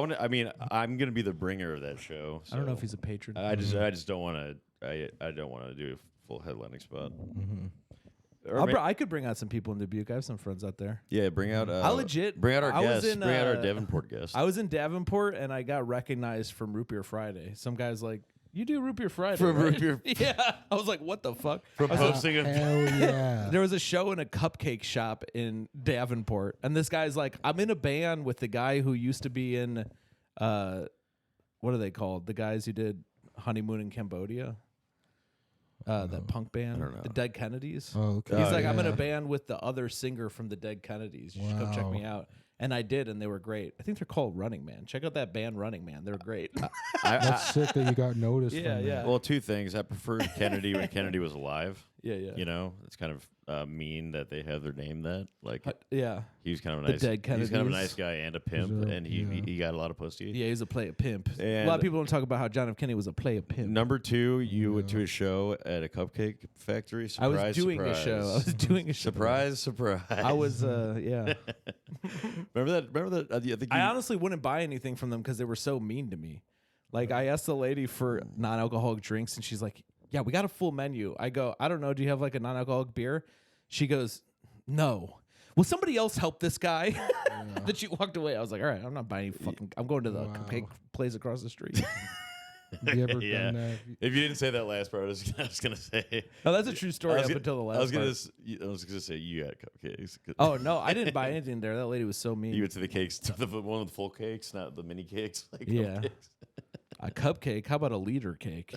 I'm gonna be the bringer of that show. I don't know so if he's a patron. I just don't want to. I don't want to do a full headlining spot. I could bring out some people in Dubuque. I have some friends out there. Yeah, bring out. Bring out our guests. Bring out our Davenport guests. I was in Davenport and I got recognized from Root Beer Friday. Some guy's like, "You do Root Beer Friday?" From right? Root Beer. Yeah. I was like, "What the fuck?" From posting a. Hell yeah. There was a show in a cupcake shop in Davenport, and this guy's like, "I'm in a band with the guy who used to be in, what are they called? The guys who did Honeymoon in Cambodia." That punk band, I don't know. the Dead Kennedys. Oh, okay. He's like, yeah. I'm in a band with the other singer from the Dead Kennedys. You should come check Wow. me out. And I did, and they were great. I think they're called Running Man. Check out that band, Running Man. They're great. That's sick that you got noticed. Yeah, from yeah. That. Well, two things. I preferred Kennedy when Kennedy was alive. Yeah, yeah. You know, it's kind of mean that they have their name that. Like, Yeah. he was kind of a The nice. Dead He's kind of a Kennedys. nice guy and a pimp, and he got a lot of pussy. Yeah, he's a play a pimp. And a lot of people don't talk about how John F. Kennedy was a play a pimp. Number two, you went to a show at a cupcake factory. I Surprise, was doing surprise. a show. I was doing a show. Surprise. I was, yeah. Remember that? I think I honestly wouldn't buy anything from them because they were so mean to me. Like, I asked the lady for non-alcoholic drinks, and she's like, yeah, we got a full menu. I go, I don't know. Do you have like a non-alcoholic beer? She goes, no. Will somebody else help this guy? Then she walked away. I was like, all right, I'm not buying fucking. I'm going to the cupcake place across the street. Have you ever done that? If you didn't say that last part, I was gonna say. No, that's a true story up until the last. I was gonna say you had cupcakes. Oh no, I didn't buy anything there. That lady was so mean. You went to the cakes, to the one with the full cakes, not the mini cakes. Like yeah, cupcakes. A cupcake. How about a liter cake?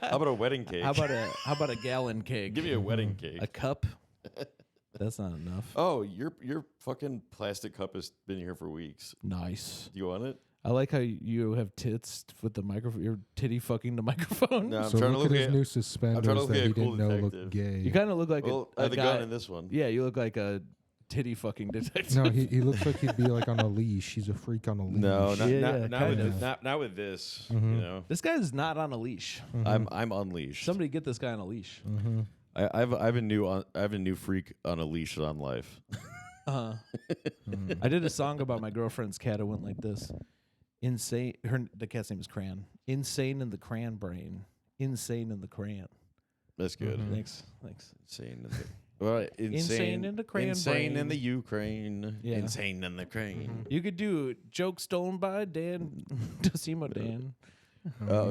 How about a wedding cake? How about a gallon cake? Give me a wedding cake. A cup. That's not enough. Oh, your fucking plastic cup has been here for weeks. Nice. Do you want it? I like how you have tits with the microphone. You're titty fucking the microphone. No, I'm So trying to look look at his new suspenders that he didn't know looked gay. You kind of look like the guy. gun in this one. Yeah, you look like a titty fucking detective. No, he looks like he'd be like on a leash. He's a freak on a leash. No, not with with this. You know, this guy's not on a leash. I'm unleashed. Somebody get this guy on a leash. I have a new freak on a leash on life. I did a song about my girlfriend's cat. It went like this: insane. The cat's name is Cran. Insane in the cran brain. Insane in the cran. That's good. Thanks. Insane in the Insane in the cran Insane brain. in the Ukraine. Yeah. Insane in the crane. You could do joke stolen by Dan Decimo Dan.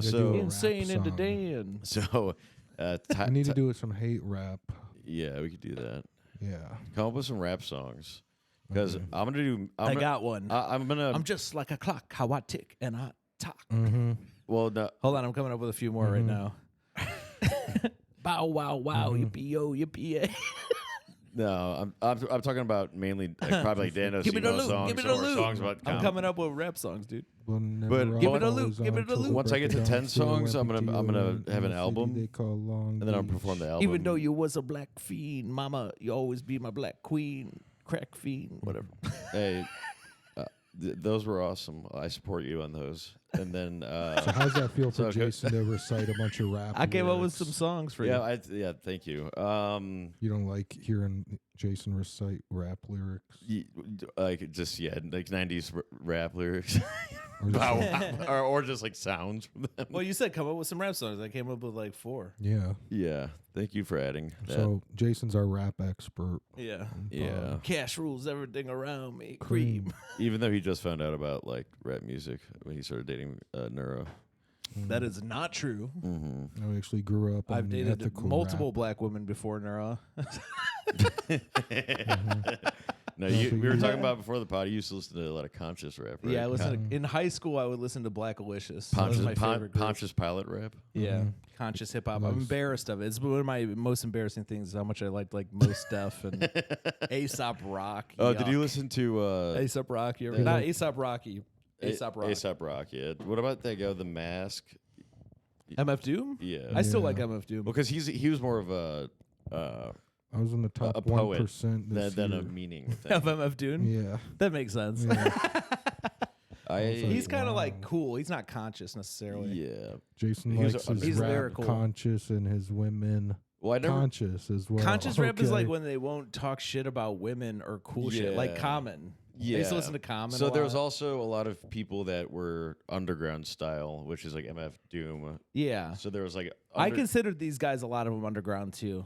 So Insane in the Dan. So I need to do some hate rap. Yeah, we could do that. Yeah. Come up with some rap songs. Because I'm gonna do. I got one. I'm just like a clock. How I tick and I talk. Well, no. Hold on, I'm coming up with a few more right now. Bow wow wow yippee yo yippee. No, I'm talking about mainly probably Dan Give me the Ocino loop. songs Give me the or loop. songs about. I'm coming up with rap songs, dude. But give me the loop. Give me the loop. Once I get to 10 songs, I'm gonna have an album, and then I'll perform the album. Even though you was a black fiend, mama, you always be my black queen, crack fiend, whatever. Hey, those were awesome. I support you on those. And then, so how's that feel for Jason to recite a bunch of rap? I came up with some songs for you. Yeah, thank you. You don't like hearing Jason recite rap lyrics? Like 90s rap lyrics. or just like sounds from them. Well, you said come up with some rap songs. I came up with like 4. Yeah. Yeah. Thank you for adding that. So Jason's our rap expert. Yeah. Yeah. Cash rules everything around me. Cream. Even though he just found out about like rap music when he started dating Neuro. That is not true. I actually grew up. I've dated multiple black women before Neuro. No, we were talking about before the pod. You used to listen to a lot of conscious rap, right? Yeah, I listened in high school. I would listen to Blackalicious. That was my favorite group. Conscious pilot rap. Yeah, conscious hip hop. I'm embarrassed of it. It's one of my most embarrassing things. Is how much I liked like Mos Def and Aesop Rock. Oh, did you listen to Aesop Rock? Not Aesop Rocky. Aesop Rock. Aesop Rock. Yeah. What about that guy, The Mask? MF Doom? Yeah. I still like MF Doom. Well, because he was more of a. I was in the top 1% than a meaning thing. Of MF Doom? Yeah. That makes sense. Yeah. He's kind of like cool. He's not conscious necessarily. Yeah. Jason likes his rap lyrical. Conscious and his women conscious as well. Conscious rap is like when they won't talk shit about women or cool shit, like Common. Yeah. I used to listen to Common. So there was also a lot of people that were underground style, which is like MF Doom. Yeah. So there was like I considered these guys, a lot of them underground too.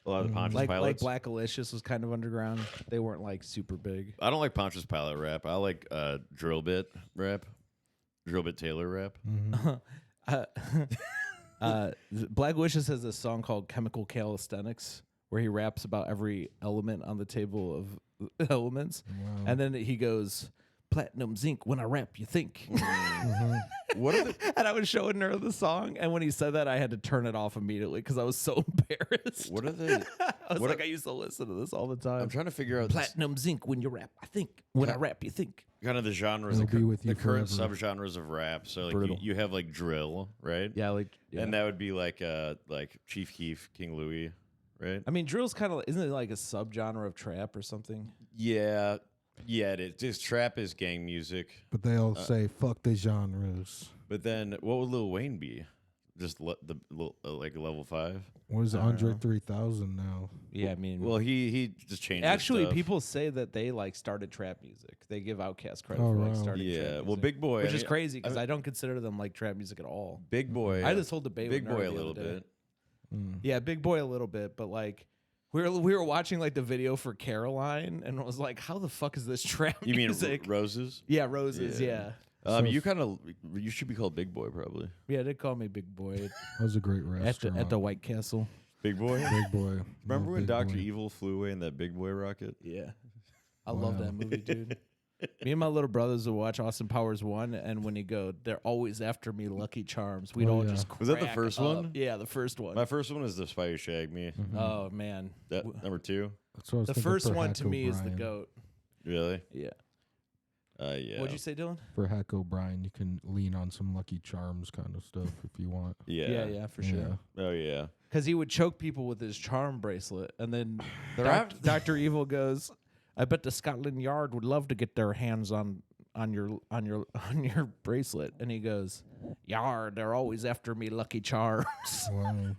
A lot of Pontius Pilots. Like Blackalicious was kind of underground. They weren't like super big. I don't like Pontius Pilot rap. I like drill bit rap, drill bit Taylor rap. Blackalicious has a song called Chemical Calisthenics where he raps about every element on the table of elements, and then he goes, platinum zinc. When I rap, you think. What are and I was showing her the song, and when he said that, I had to turn it off immediately because I was so embarrassed. What are they? I was I used to listen to this all the time. I'm trying to figure out platinum zinc. When you rap, I think. When I rap, you think. Kind of the genres, the current subgenres of rap. So like you have like drill, right? Yeah, and that would be like Chief Keef, King Louie, right? I mean, drill's kind of isn't it like a subgenre of trap or something? Yeah. Yeah, it is. Just trap is gang music. But they all say, fuck the genres. But then what would Lil Wayne be? Just like level 5. What is Andre 3000 now? Yeah, I mean, well, he just changed. Actually, stuff. people say that they like started trap music. They give Outkast credit for like starting trap music. Well, Big Boy, which is crazy because I don't consider them like trap music at all. Big Boy, I just told the Big Boy a little bit. Yeah, Big Boy a little bit, but like we were watching like the video for Caroline, and it was like, how the fuck is this trap music? You mean Roses? Yeah, Roses. Yeah. You should be called Big Boy probably. Yeah, they call me Big Boy That was a great restaurant. at the White Castle. Big Boy. Big Boy. Remember when Big Dr. Boy. Evil flew away in that Big Boy rocket? Yeah, I love that movie, dude. Me and my little brothers would watch Austin Powers 1, and when he go, they're always after me, Lucky Charms. We'd all just Was that the crack first up. one? Yeah, the first one. My first one is The Spy Who Shagged Me. Oh man, That number 2. That's what I was the thinking first for one Hack to me is the O'Brien. goat. Really? Yeah. Yeah. What'd you say, Dylan? For Hack O'Brien, you can lean on some Lucky Charms kind of stuff if you want. Yeah. Yeah, for sure. Oh yeah. Because he would choke people with his charm bracelet, and then Right. Dr. Evil goes, "I bet the Scotland Yard would love to get their hands on your bracelet." And he goes, "Yard, they're always after me, Lucky Charms." Wow.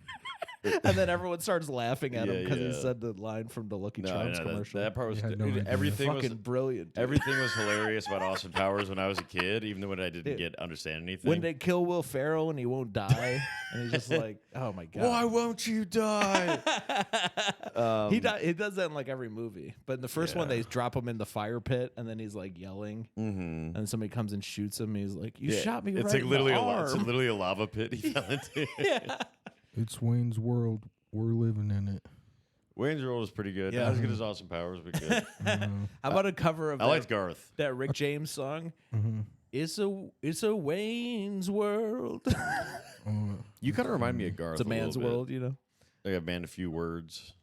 And then everyone starts laughing at him because he Yeah. said the line from the Lucky Charms commercial. That part was You had no idea. everything was fucking brilliant. Dude. everything was hilarious about Austin Powers when I was a kid, even when I didn't understand anything. When they kill Will Ferrell and he won't die, and he's just like, "Oh my god, Why won't you die? He does that in like every movie. But in the first one, they drop him in the fire pit, and then he's like yelling, and then somebody comes and shoots him. And he's like, "You shot me it's right like literally in the arm." it's literally a lava pit he fell into. Yeah. It's Wayne's World. We're living in it. Wayne's World was pretty good. Yeah. Not as good as Austin Powers, but good. How about a cover of I liked Garth. that Rick James song? Mm-hmm. It's a Wayne's World. You kind of remind me of Garth. It's a man's little bit. world, you know. Like a man, a few words,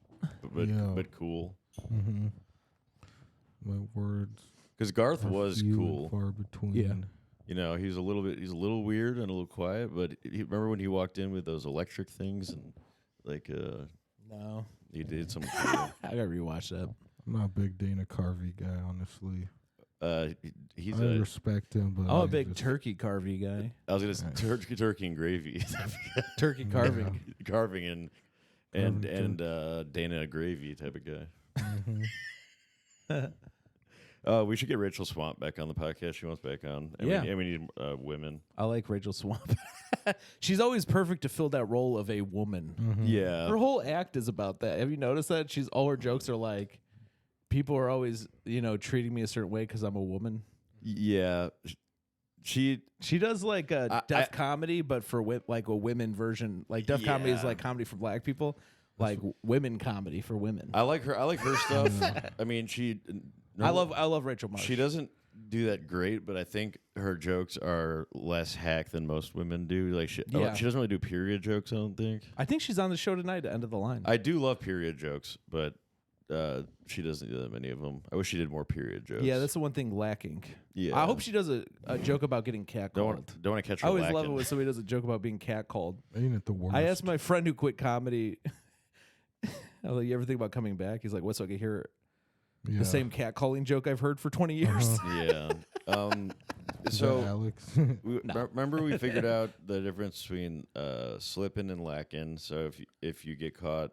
but Yeah. but cool. Mm-hmm. My words. Because Garth are was few and cool. Far between. Yeah. You know, he's a little weird and a little quiet. But remember when he walked in with those electric things and like No, he did some. Cool. I gotta rewatch that. I'm not a big Dana Carvey guy, honestly. He's I a. respect him, but I'm a I big just- turkey carving guy. I was gonna say turkey and gravy, Turkey carving. carving and Dana gravy type of guy. We should get Rachel Swamp back on the podcast. She wants back on. And Yeah. we need women. I like Rachel Swamp. She's always perfect to fill that role of a woman. Yeah. Her whole act is about that. Have you noticed that? All her jokes are like, people are always, treating me a certain way because I'm a woman. Yeah. She does like a deaf comedy, but for like a women version. Like deaf comedy is like comedy for black people, like women comedy for women. I like her stuff. I mean, I love Rachel Marsh. She doesn't do that great, but I think her jokes are less hack than most women do. Like she doesn't really do period jokes, I don't think. I think she's on the show tonight at End of the Line. I do love period jokes, but she doesn't do that many of them. I wish she did more period jokes. Yeah, that's the one thing lacking. Yeah. I hope she does a joke about getting catcalled. Don't want to catch her I always lacking. love it when somebody does a joke about being catcalled. Ain't it the worst? I asked my friend who quit comedy, I was like, "You ever think about coming back?" He's like, "What? So I can hear the same catcalling joke I've heard for 20 years?" Yeah. Is So that Alex? remember we figured out the difference between slipping and lacking. So if you get caught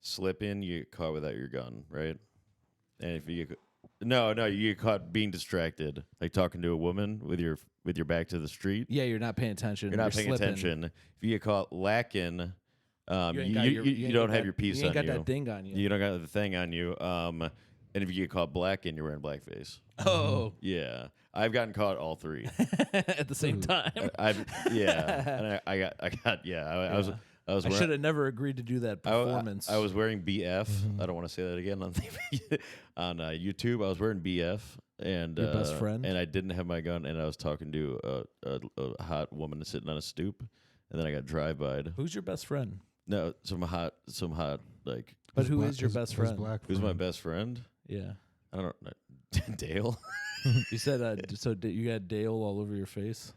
slipping, you get caught without your gun, right? And if you get you get caught being distracted, like talking to a woman with your back to the street. Yeah, you're not paying attention. You're not paying slipping. attention. If you get caught lacking, you ain't don't got have your piece You ain't on got you. that thing on you. You don't got the thing on you. And if you get caught blacking, you're wearing blackface. Oh, Yeah, I've gotten caught all three. at the same time. I was I wearing, should have never agreed to do that performance. I was wearing BF. I don't want to say that again on TV. On YouTube. I was wearing BF and Your best friend? and I didn't have my gun, and I was talking to a hot woman sitting on a stoop, and then I got drive-by'd. Who's your best friend? No, some hot like. But who is your best friend? Who's my best friend? Yeah. I don't know. Dale. You said you got Dale all over your face.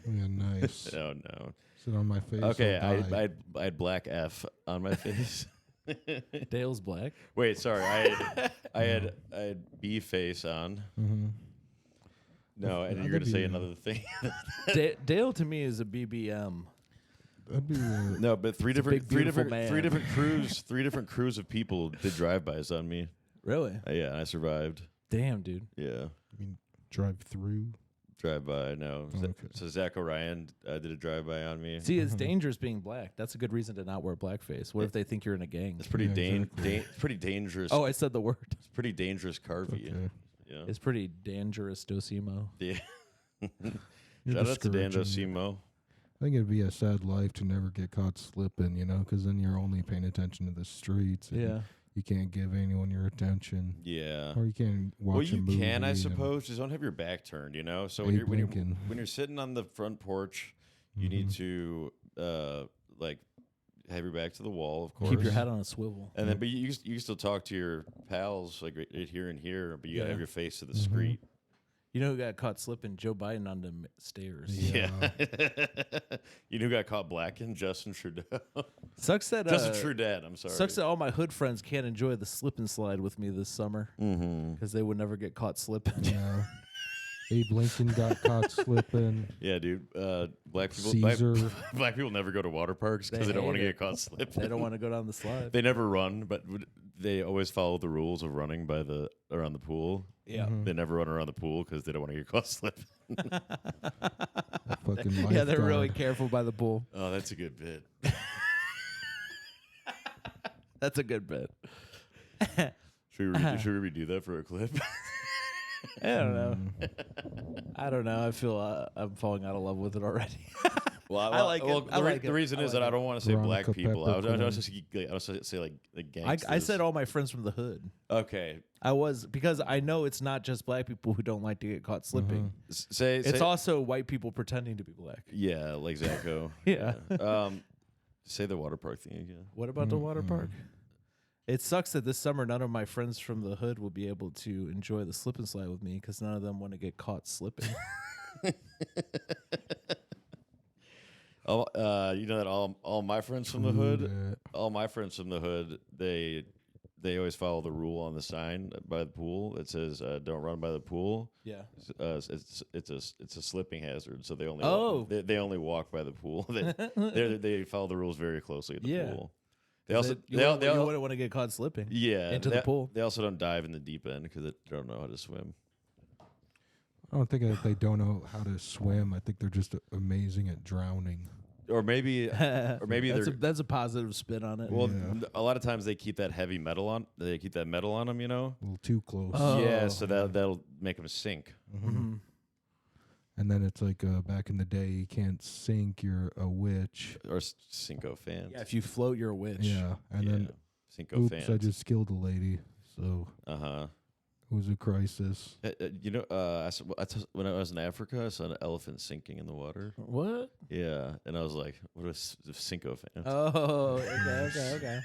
Yeah, nice. Oh no. Sit on my face. Okay, I'll die. I had black F on my face. Dale's black. Wait, sorry. I had B face on. No, and you're gonna say another thing. Dale to me is a BBM. That'd be No, but three different man. crews of people did drive-bys on me. Really? Yeah, I survived. Damn, dude. Yeah. I mean, drive through. Drive-by, no. Oh, okay. So Zach O'Ryan did a drive-by on me. See, it's dangerous being black. That's a good reason to not wear blackface. What if they think you're in a gang? It's pretty exactly. pretty dangerous. Oh, I said the word. It's pretty dangerous carvy. Okay. Yeah. It's pretty dangerous, Dosimo. Yeah. You're Shout out to Dan discouraging Simo. I think it'd be a sad life to never get caught slipping, because then you're only paying attention to the streets. And Yeah. You can't give anyone your attention. Yeah. Or you can't watch Well, a you movie. can, I and suppose. Just don't have your back turned, So Abe when Lincoln. you're sitting on the front porch, you need to have your back to the wall, of course. Keep your head on a swivel. And then, but you can still talk to your pals like right here and here, but you gotta Yeah. have your face to the street. You know who got caught slipping? Joe Biden on the stairs. Yeah. You know who got caught blacking? Justin Trudeau. Sucks that Justin Trudeau. I'm sorry. Sucks that all my hood friends can't enjoy the slip and slide with me this summer because they would never get caught slipping. Yeah. Abe Lincoln got caught slipping. Yeah, dude. Black people. Caesar. Black people never go to water parks because they don't want to hate get caught slipping. They don't want to go down the slide. They never run, but they always follow the rules of running around the pool. Yeah. They never run around the pool because they don't want to get caught slipping. Fucking Yeah, they're lifeguard. really careful by the pool. Oh, that's a good bit. That's a good bit. Should we redo that for a clip? I don't know. I don't know. I feel I'm falling out of love with it already. Well, I like it. I like the it. reason I is like that I it. don't want to say Veronica black people. I Peppercorn. was just say like gangsters. I said all my friends from the hood. Okay. I was because I know it's not just black people who don't like to get caught slipping. It's also white people pretending to be black. Yeah, like Zacho. Yeah. Say the water park thing again. What about the water park? It sucks that this summer none of my friends from the hood will be able to enjoy the slip and slide with me because none of them want to get caught slipping. You know that all my friends from the hood, they always follow the rule on the sign by the pool. It says don't run by the pool. Yeah. It's a slipping hazard, so they only they only walk by the pool. They follow the rules very closely at the pool. They also you wouldn't want to get caught slipping. Yeah, into the pool. They also don't dive in the deep end because they don't know how to swim. I don't think that they don't know how to swim. I think they're just amazing at drowning. Or maybe that's a positive spin on it. Well, a lot of times they keep that heavy metal on. They keep that metal on them, A little too close. Yeah, so that'll make them sink. Mm-hmm. And then it's like back in the day, you can't sink, you're a witch. Or Cinco fans. Yeah, if you float, you're a witch. Yeah, and then Cinco oops, fans. I just killed a lady. So it was a crisis. When I was in Africa, I saw an elephant sinking in the water. What? Yeah, and I was like, "What is Cinco fans?" Oh, okay.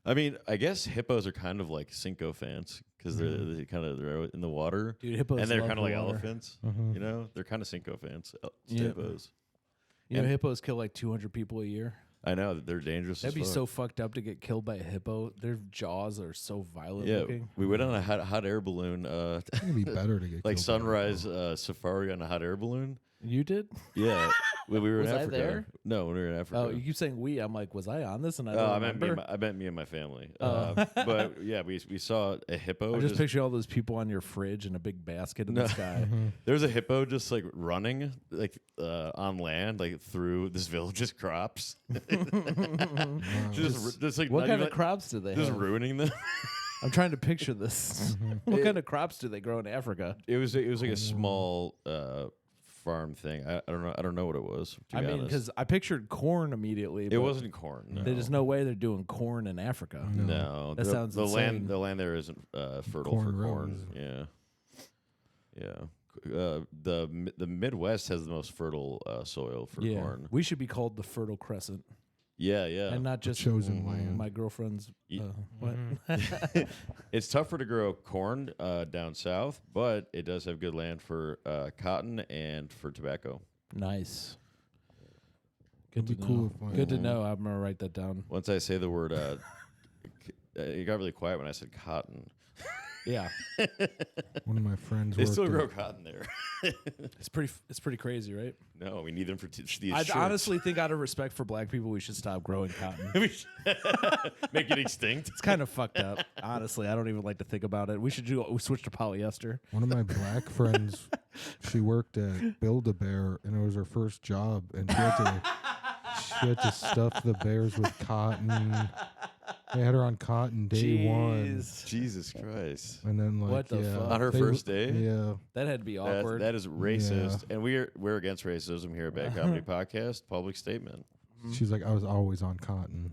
I mean, I guess hippos are kind of like Cinco fans because they're in the water. Dude, hippos and they're love kind of like the water. elephants. Mhm. You know, they're kind of Cinco fans. Yeah. Hippos. You know, hippos kill like 200 people a year. I know they're dangerous. That'd be as fuck. so fucked up to get killed by a hippo. Their jaws are so violent Yeah, looking. we went on a hot air balloon. I think it'd be better to get like killed by a sunrise safari on a hot air balloon. You did? Yeah, when we were Was in I Africa. there? No, when we were in Africa. Oh, you keep saying we. I'm like, was I on this? And I Oh, don't I meant remember. me and my family. Oh. But yeah, we saw a hippo. I just picture all those people on your fridge in a big basket in the sky. There was a hippo just like running like on land, like through this village's crops. just like What not kind even- of crops do they just have? ruining them. I'm trying to picture this. What kind of crops do they grow in Africa? It was like a small farm thing. I don't know what it was. To I be mean, honest. because I pictured corn immediately. It but wasn't corn. No. There's no way they're doing corn in Africa. No, That sounds the insane. land there isn't fertile Corn for corn. rows. Yeah. The Midwest has the most fertile soil for corn. We should be called the Fertile Crescent. Yeah. And not just chosen land. my girlfriend's. What? It's tougher to grow corn down south, but it does have good land for cotton and for tobacco. Nice. It'd be cool if I- Good to know. I'm gonna write that down. Once I say the word, it got really quiet when I said cotton. Yeah. One of my friends. They still worked grow at- cotton there. It's pretty crazy, right? No, we need them for these I shirts. honestly think out of respect for black people, we should stop growing cotton. We should make it extinct. It's kind of fucked up. Honestly, I don't even like to think about it. We switch to polyester. One of my black friends, she worked at Build-A-Bear, and it was her first job, and she had to stuff the bears with cotton. They had her on cotton day one, Jesus Christ. and then like What the fuck? On her first day? Yeah, That had to be awkward. That is racist. Yeah. And we're against racism here at Bad Comedy Podcast. Public statement. she's like, I was always on cotton.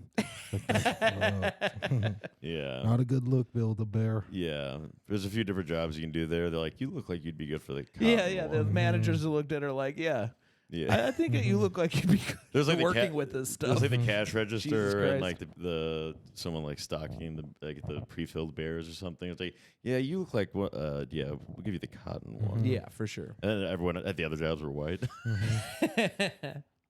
Like, that's Yeah. not a good look, Build-A-Bear. Yeah. There's a few different jobs you can do there. They're like, you look like you'd be good for the cotton yeah. The one. managers who looked at her like, yeah. Yeah. I think that you look like you'd be There's like working with this stuff. There's like the cash Jesus register and Christ. like the someone like stocking the pre-filled bears or something. It's like, yeah, you look like what? Yeah, we'll give you the cotton one. Yeah, for sure. And then everyone at the other jobs were white.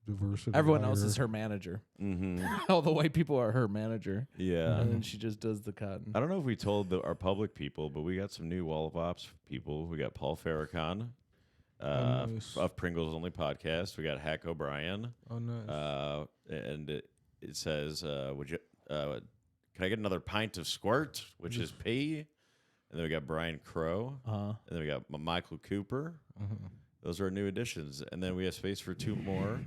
Diversity. Everyone else hire. is her manager. Mm-hmm. All the white people are her manager. Yeah. And then she just does the cotton. I don't know if we told our public people, but we got some new Wall of Ops people. We got Paul Farrakhan nice. of Pringles Only Podcast. We got Hack O'Brien. Oh, nice. And it says, would you? Can I get another pint of squirt, which is P? And then we got Brian Crow. And then we got Michael Cooper. Those are our new additions. And then we have space for two more.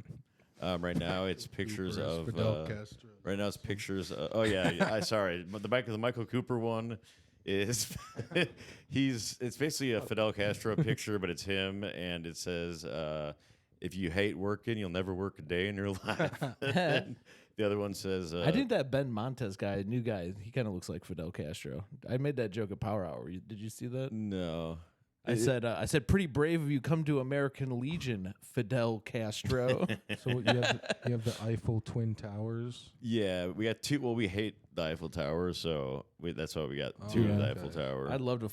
Right now, it's pictures of. Fidel Castro. Right now, it's pictures. Oh yeah, the Michael Cooper one is it's basically a Fidel Castro picture, but it's him, and it says, "If you hate working, you'll never work a day in your life." The other one says, I think that Ben Montez guy, new guy, he kind of looks like Fidel Castro. I made that joke at Power Hour. Did you see that? No. I said, pretty brave of you come to American Legion, Fidel Castro. So what, you have the Eiffel Twin Towers. Yeah, we got two. Well, we hate the Eiffel Tower, so that's why we got two of the Eiffel Tower. I'd love to.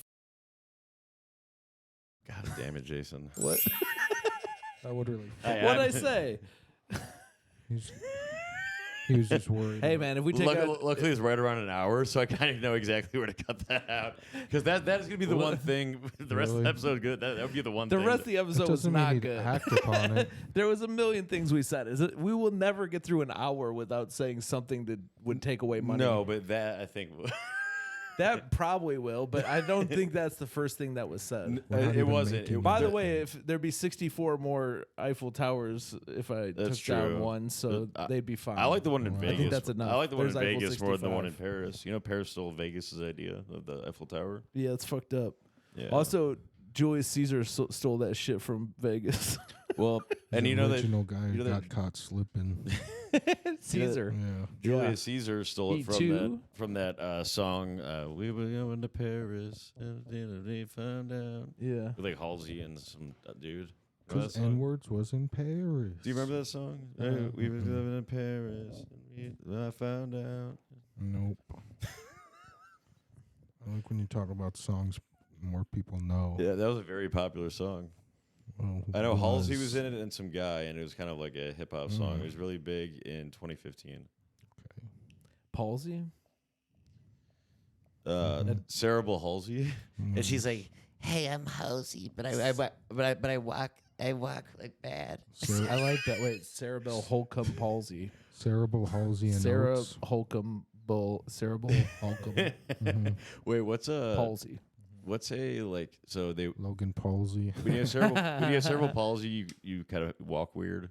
God damn it, Jason. What? That would really. What'd I say? He was just worried. Hey, man, if we take Luckily, it's right around an hour, so I kind of know exactly where to cut that out. Because that is going to be the one thing. The rest of the episode, good. That would be the one the thing. rest of the episode was doesn't mean not he good. Hacked upon it. There was a million things we said. We will never get through an hour without saying something that would take away money. No, but that I think that probably will. But I don't think that's the first thing that was said. it wasn't. By the way, if there'd be 64 more Eiffel Towers if I took down one, so they'd be fine. I like the one in Vegas. I think that's enough. I like the one in There's Eiffel Vegas more than the one in 65. Paris. You know, Paris stole Vegas' idea of the Eiffel Tower. Yeah, it's fucked up. Yeah. Also, Julius Caesar stole that shit from Vegas. Well, and The you know that original guy you know got that- caught slipping. Caesar. Yeah. Julius Caesar stole He it too? from that song. We were going to Paris, and then they found out. Yeah. With like Halsey and some dude. Remember that Because song? N-words was in Paris. Do you remember that song? We were living in Paris, and I found out. Nope. I like when you talk about songs more people know. Yeah, that was a very popular song. Well, I know Halsey was in it and some guy, and it was kind of like a hip hop song. Mm. It was really big in 2015. Palsy? Cerebral Halsey. And she's like, "Hey, I'm Halsey, but I walk like bad." I like that. Wait, cerebral Holcomb palsy. Cerebral Halsey and Oates. Cerebral Holcomb Wait, what's a palsy. What's a like? So they Logan Palsy. when you have cerebral palsy, you kind of walk weird.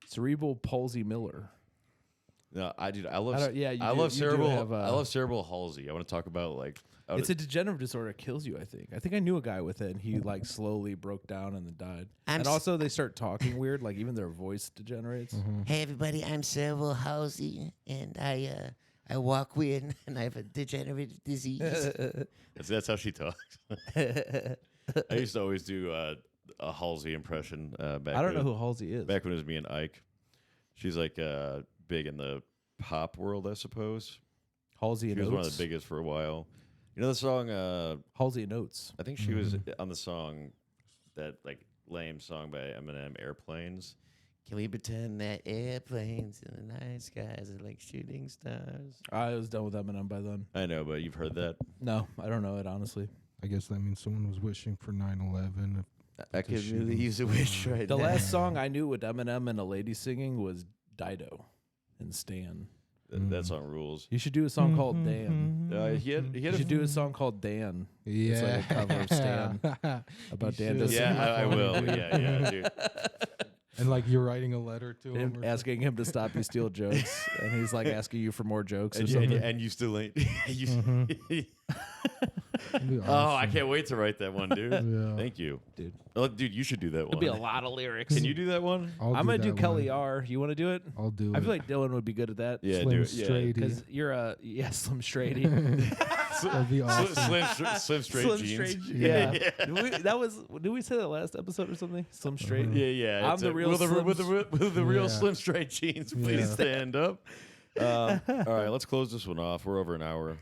Cerebral palsy Miller. No, I love. I love cerebral. I love cerebral palsy. I want to talk about like. It's a degenerative disorder. It kills you, I think. I think I knew a guy with it, and he like slowly broke down and then died. And also, they start talking weird, like even their voice degenerates. Hey, everybody, I'm Cerebral Halsey, and I walk weird, and I have a degenerative disease. That's how she talks. I used to always do a Halsey impression. Back I don't know who Halsey is. Back when it was me and Ike. She's like big in the pop world, I suppose. Halsey She and was Oates. one of the biggest for a while. You know the song? Halsey and Oates. I think she was on the song, that like lame song by Eminem, Airplanes. Can we pretend that airplanes in the night skies are like shooting stars? I was done with Eminem by then. I know, but you've heard that. No, I don't know it, honestly. I guess that means someone was wishing for 9/11. I could really use a wish right The now. last song I knew with Eminem and a lady singing was Dido and Stan. That song rules. You should do a song called Dan. He had You should do a song called Dan. Yeah. It's like a cover of Stan. About Dan does Yeah, I will. Yeah, dude. And like you're writing a letter to him. him or asking him to stop you steal jokes, and he's like asking you for more jokes or And, something. and you still ain't. That'd be Oh, I awesome. can't wait to write that one, dude. Yeah. Thank you, Dude. Oh, dude, you should do that one. It'll be a lot of lyrics. Can you do that one? I'm gonna do that Kelly one. R. You want to do it? I'll do it. I feel like Dylan would be good at that. Yeah, Slim do it. Straighty. Because you're a Slim Straighty. That'd be awesome. Slim straight Slim jeans. Straight. Yeah. Did we say that last episode or something? Slim Straight. Yeah. I'm it's the real with Slim with the real Yeah. slim straight jeans. Please Yeah. stand up. All right, let's close this one off. We're over an hour.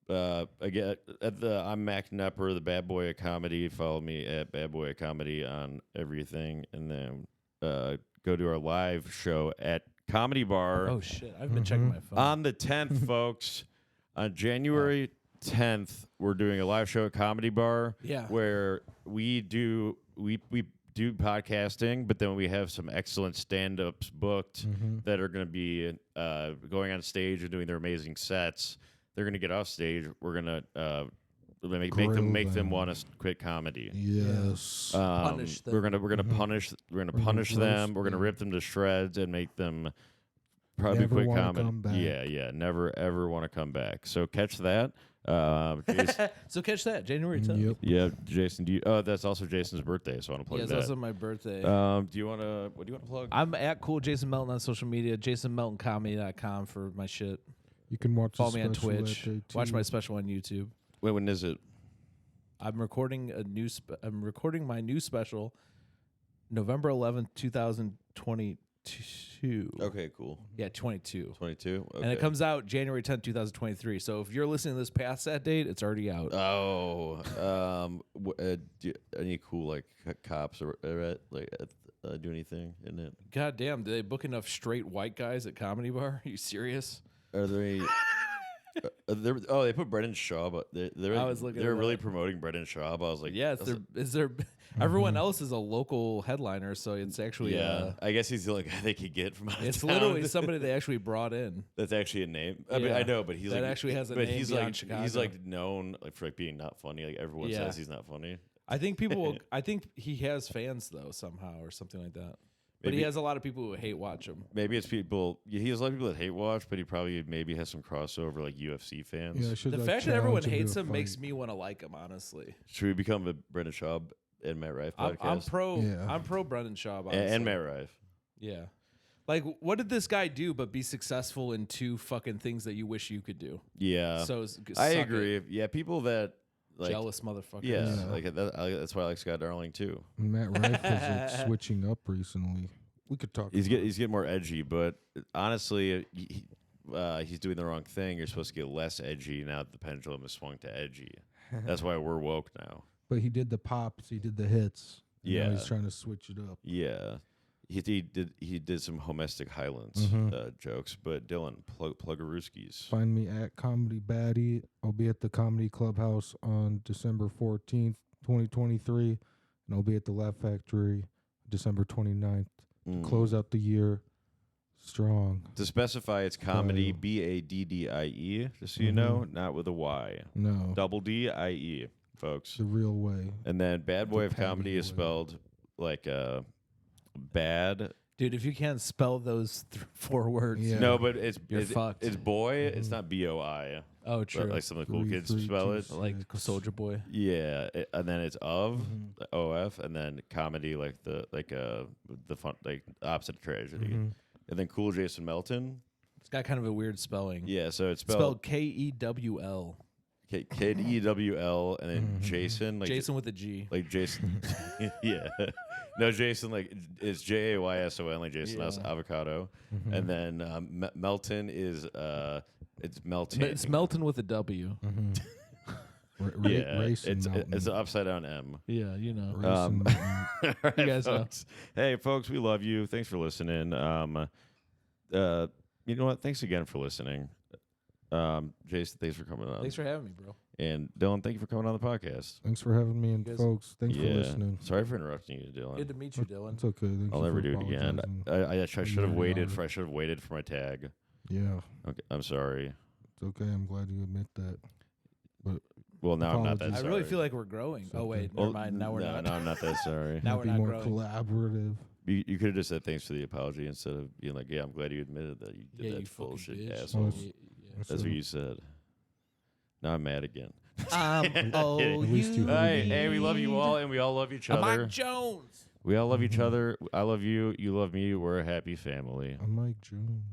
Again, I'm Mack Nepper, the bad boy of comedy. Follow me at bad boy of comedy on everything, and then go to our live show at Comedy Bar Oh shit! I've been checking my phone. on the 10th, folks. On January 10th, we're doing a live show at Comedy Bar. Yeah. Where we do podcasting, but then we have some excellent stand-ups booked that are going to be going on stage and doing their amazing sets. They're going to get off stage. We're going to make them want to quit comedy. Yes. Punish them. We're gonna punish them. We're gonna rip them to shreds and make them probably Never quit wanna comedy. come back. Yeah, never ever want to come back. So catch that. Jason, So catch that January 10th. Yep. yeah, Jason. That's also Jason's birthday, so I want to plug Yeah, it's that. also my birthday. What do you want to plug? I'm at Cool Jason Melton on social media. JasonMeltonComedy.com for my shit. You can watch. Follow the me on special Twitch. that day, Watch too. my special on YouTube. Wait, when is it? I'm recording I'm recording my new special, November 11th, 2022. Okay, cool. Yeah, 22. 22. Okay. And it comes out January 10th, 2023. So if you're listening to this past that date, it's already out. Oh, any cool like cops or do anything in it? God damn, do they book enough straight white guys at Comedy Bar? Are you serious? Are there any? They put Brendan Schaub. But I was looking they're at really that. promoting Brendan Schaub. I was like, Yeah, everyone else is a local headliner, so it's actually yeah. I guess he's the only guy they could get from out of it's town. literally somebody they actually brought in. That's actually a name. I mean, Yeah. I know, but he's That like actually has a but name he's beyond like Chicago. he's like known for like being not funny. Like everyone Yeah. says he's not funny. I think I think he has fans though somehow or something like that. But he Maybe- has a lot of people who hate watch him. Maybe it's people. He has a lot of people that hate watch, but he probably maybe has some crossover like UFC fans. Yeah, I should, The like, fact that everyone challenge him to hates a him makes fight. me want to like him. Honestly, Should we become a Brendan Schaub and Matt Rife I'm podcast? pro. Yeah. I'm pro Brendan Schaub. Honestly. and Matt Rife. Yeah. Like, what did this guy do but be successful in two fucking things that you wish you could do? Yeah, So I suck agree. it. Yeah, people that like Jealous motherfuckers. Yeah, Yeah. like that's why I like Scott Darling too. And Matt Rife was like, switching up recently. We could talk. He's about getting more edgy, but honestly, he's doing the wrong thing. You're supposed to get less edgy now that the pendulum has swung to edgy. That's why we're woke now. But he did the pops. He did the hits. And now Yeah. he's trying to switch it up. Yeah, he did some Homestic Highlands jokes. But Dylan, plug a Rooskies. Find me at Comedy Baddie. I'll be at the Comedy Clubhouse on December 14th, 2023. And I'll be at the Laugh Factory December 29th. Close out the year strong. To specify, it's comedy Fire. BADDIE, just so you know, not with a Y. No. Double DIE, folks. The real way. And then Bad Boy of Patty Comedy is way. spelled like bad. Dude, if you can't spell those 4 words, Yeah. No, but it's fucked. It's boy. It's not BOI. oh, true. Like some of the cool kids 3, spell 2, it. Like Soldier Boy. Yeah, and then it's the OF, and then comedy like the fun like opposite of tragedy, and then Cool Jason Melton. It's got kind of a weird spelling. Yeah, so it's Spelled Kewl. KDEWL, and then Jason like Jason with a G. like Jason. Yeah, no Jason like it's JAYSON like Jason Yeah. avocado, and then Melton is it's Melton. It's Melton with a W. Racing it's an upside down M. Yeah, you know. Racing All right, You guys know. folks. Hey, folks, we love you. Thanks for listening. You know what? Thanks again for listening. Jason, thanks for coming on. Thanks for having me, bro. And Dylan, thank you for coming on the podcast. Thanks for having me, and Guys- folks, thanks for listening. Sorry for interrupting you, Dylan. Good to meet you, Dylan. It's okay. Thank I'll you never for do it again. apologizing. I should have waited for. I should have waited for my tag. Yeah, Okay, I'm sorry. it's okay. I'm glad you admit that. But Well, now I'm not that Apologies. I sorry. really feel like we're growing. Oh wait, never mind. Now we're no, not. No, I'm not that sorry. Now we're be not more growing. collaborative. You could have just said thanks for the apology instead of being like, yeah, I'm glad you admitted that you did Yeah, that you fucking bullshit, bitch. asshole. Yes. That's what you said. Now I'm mad again. Oh, At least you Hey, we love you all, and we all love each other. Mike Jones. We all love each other. I love you. You love me. We're a happy family. I'm Mike Jones.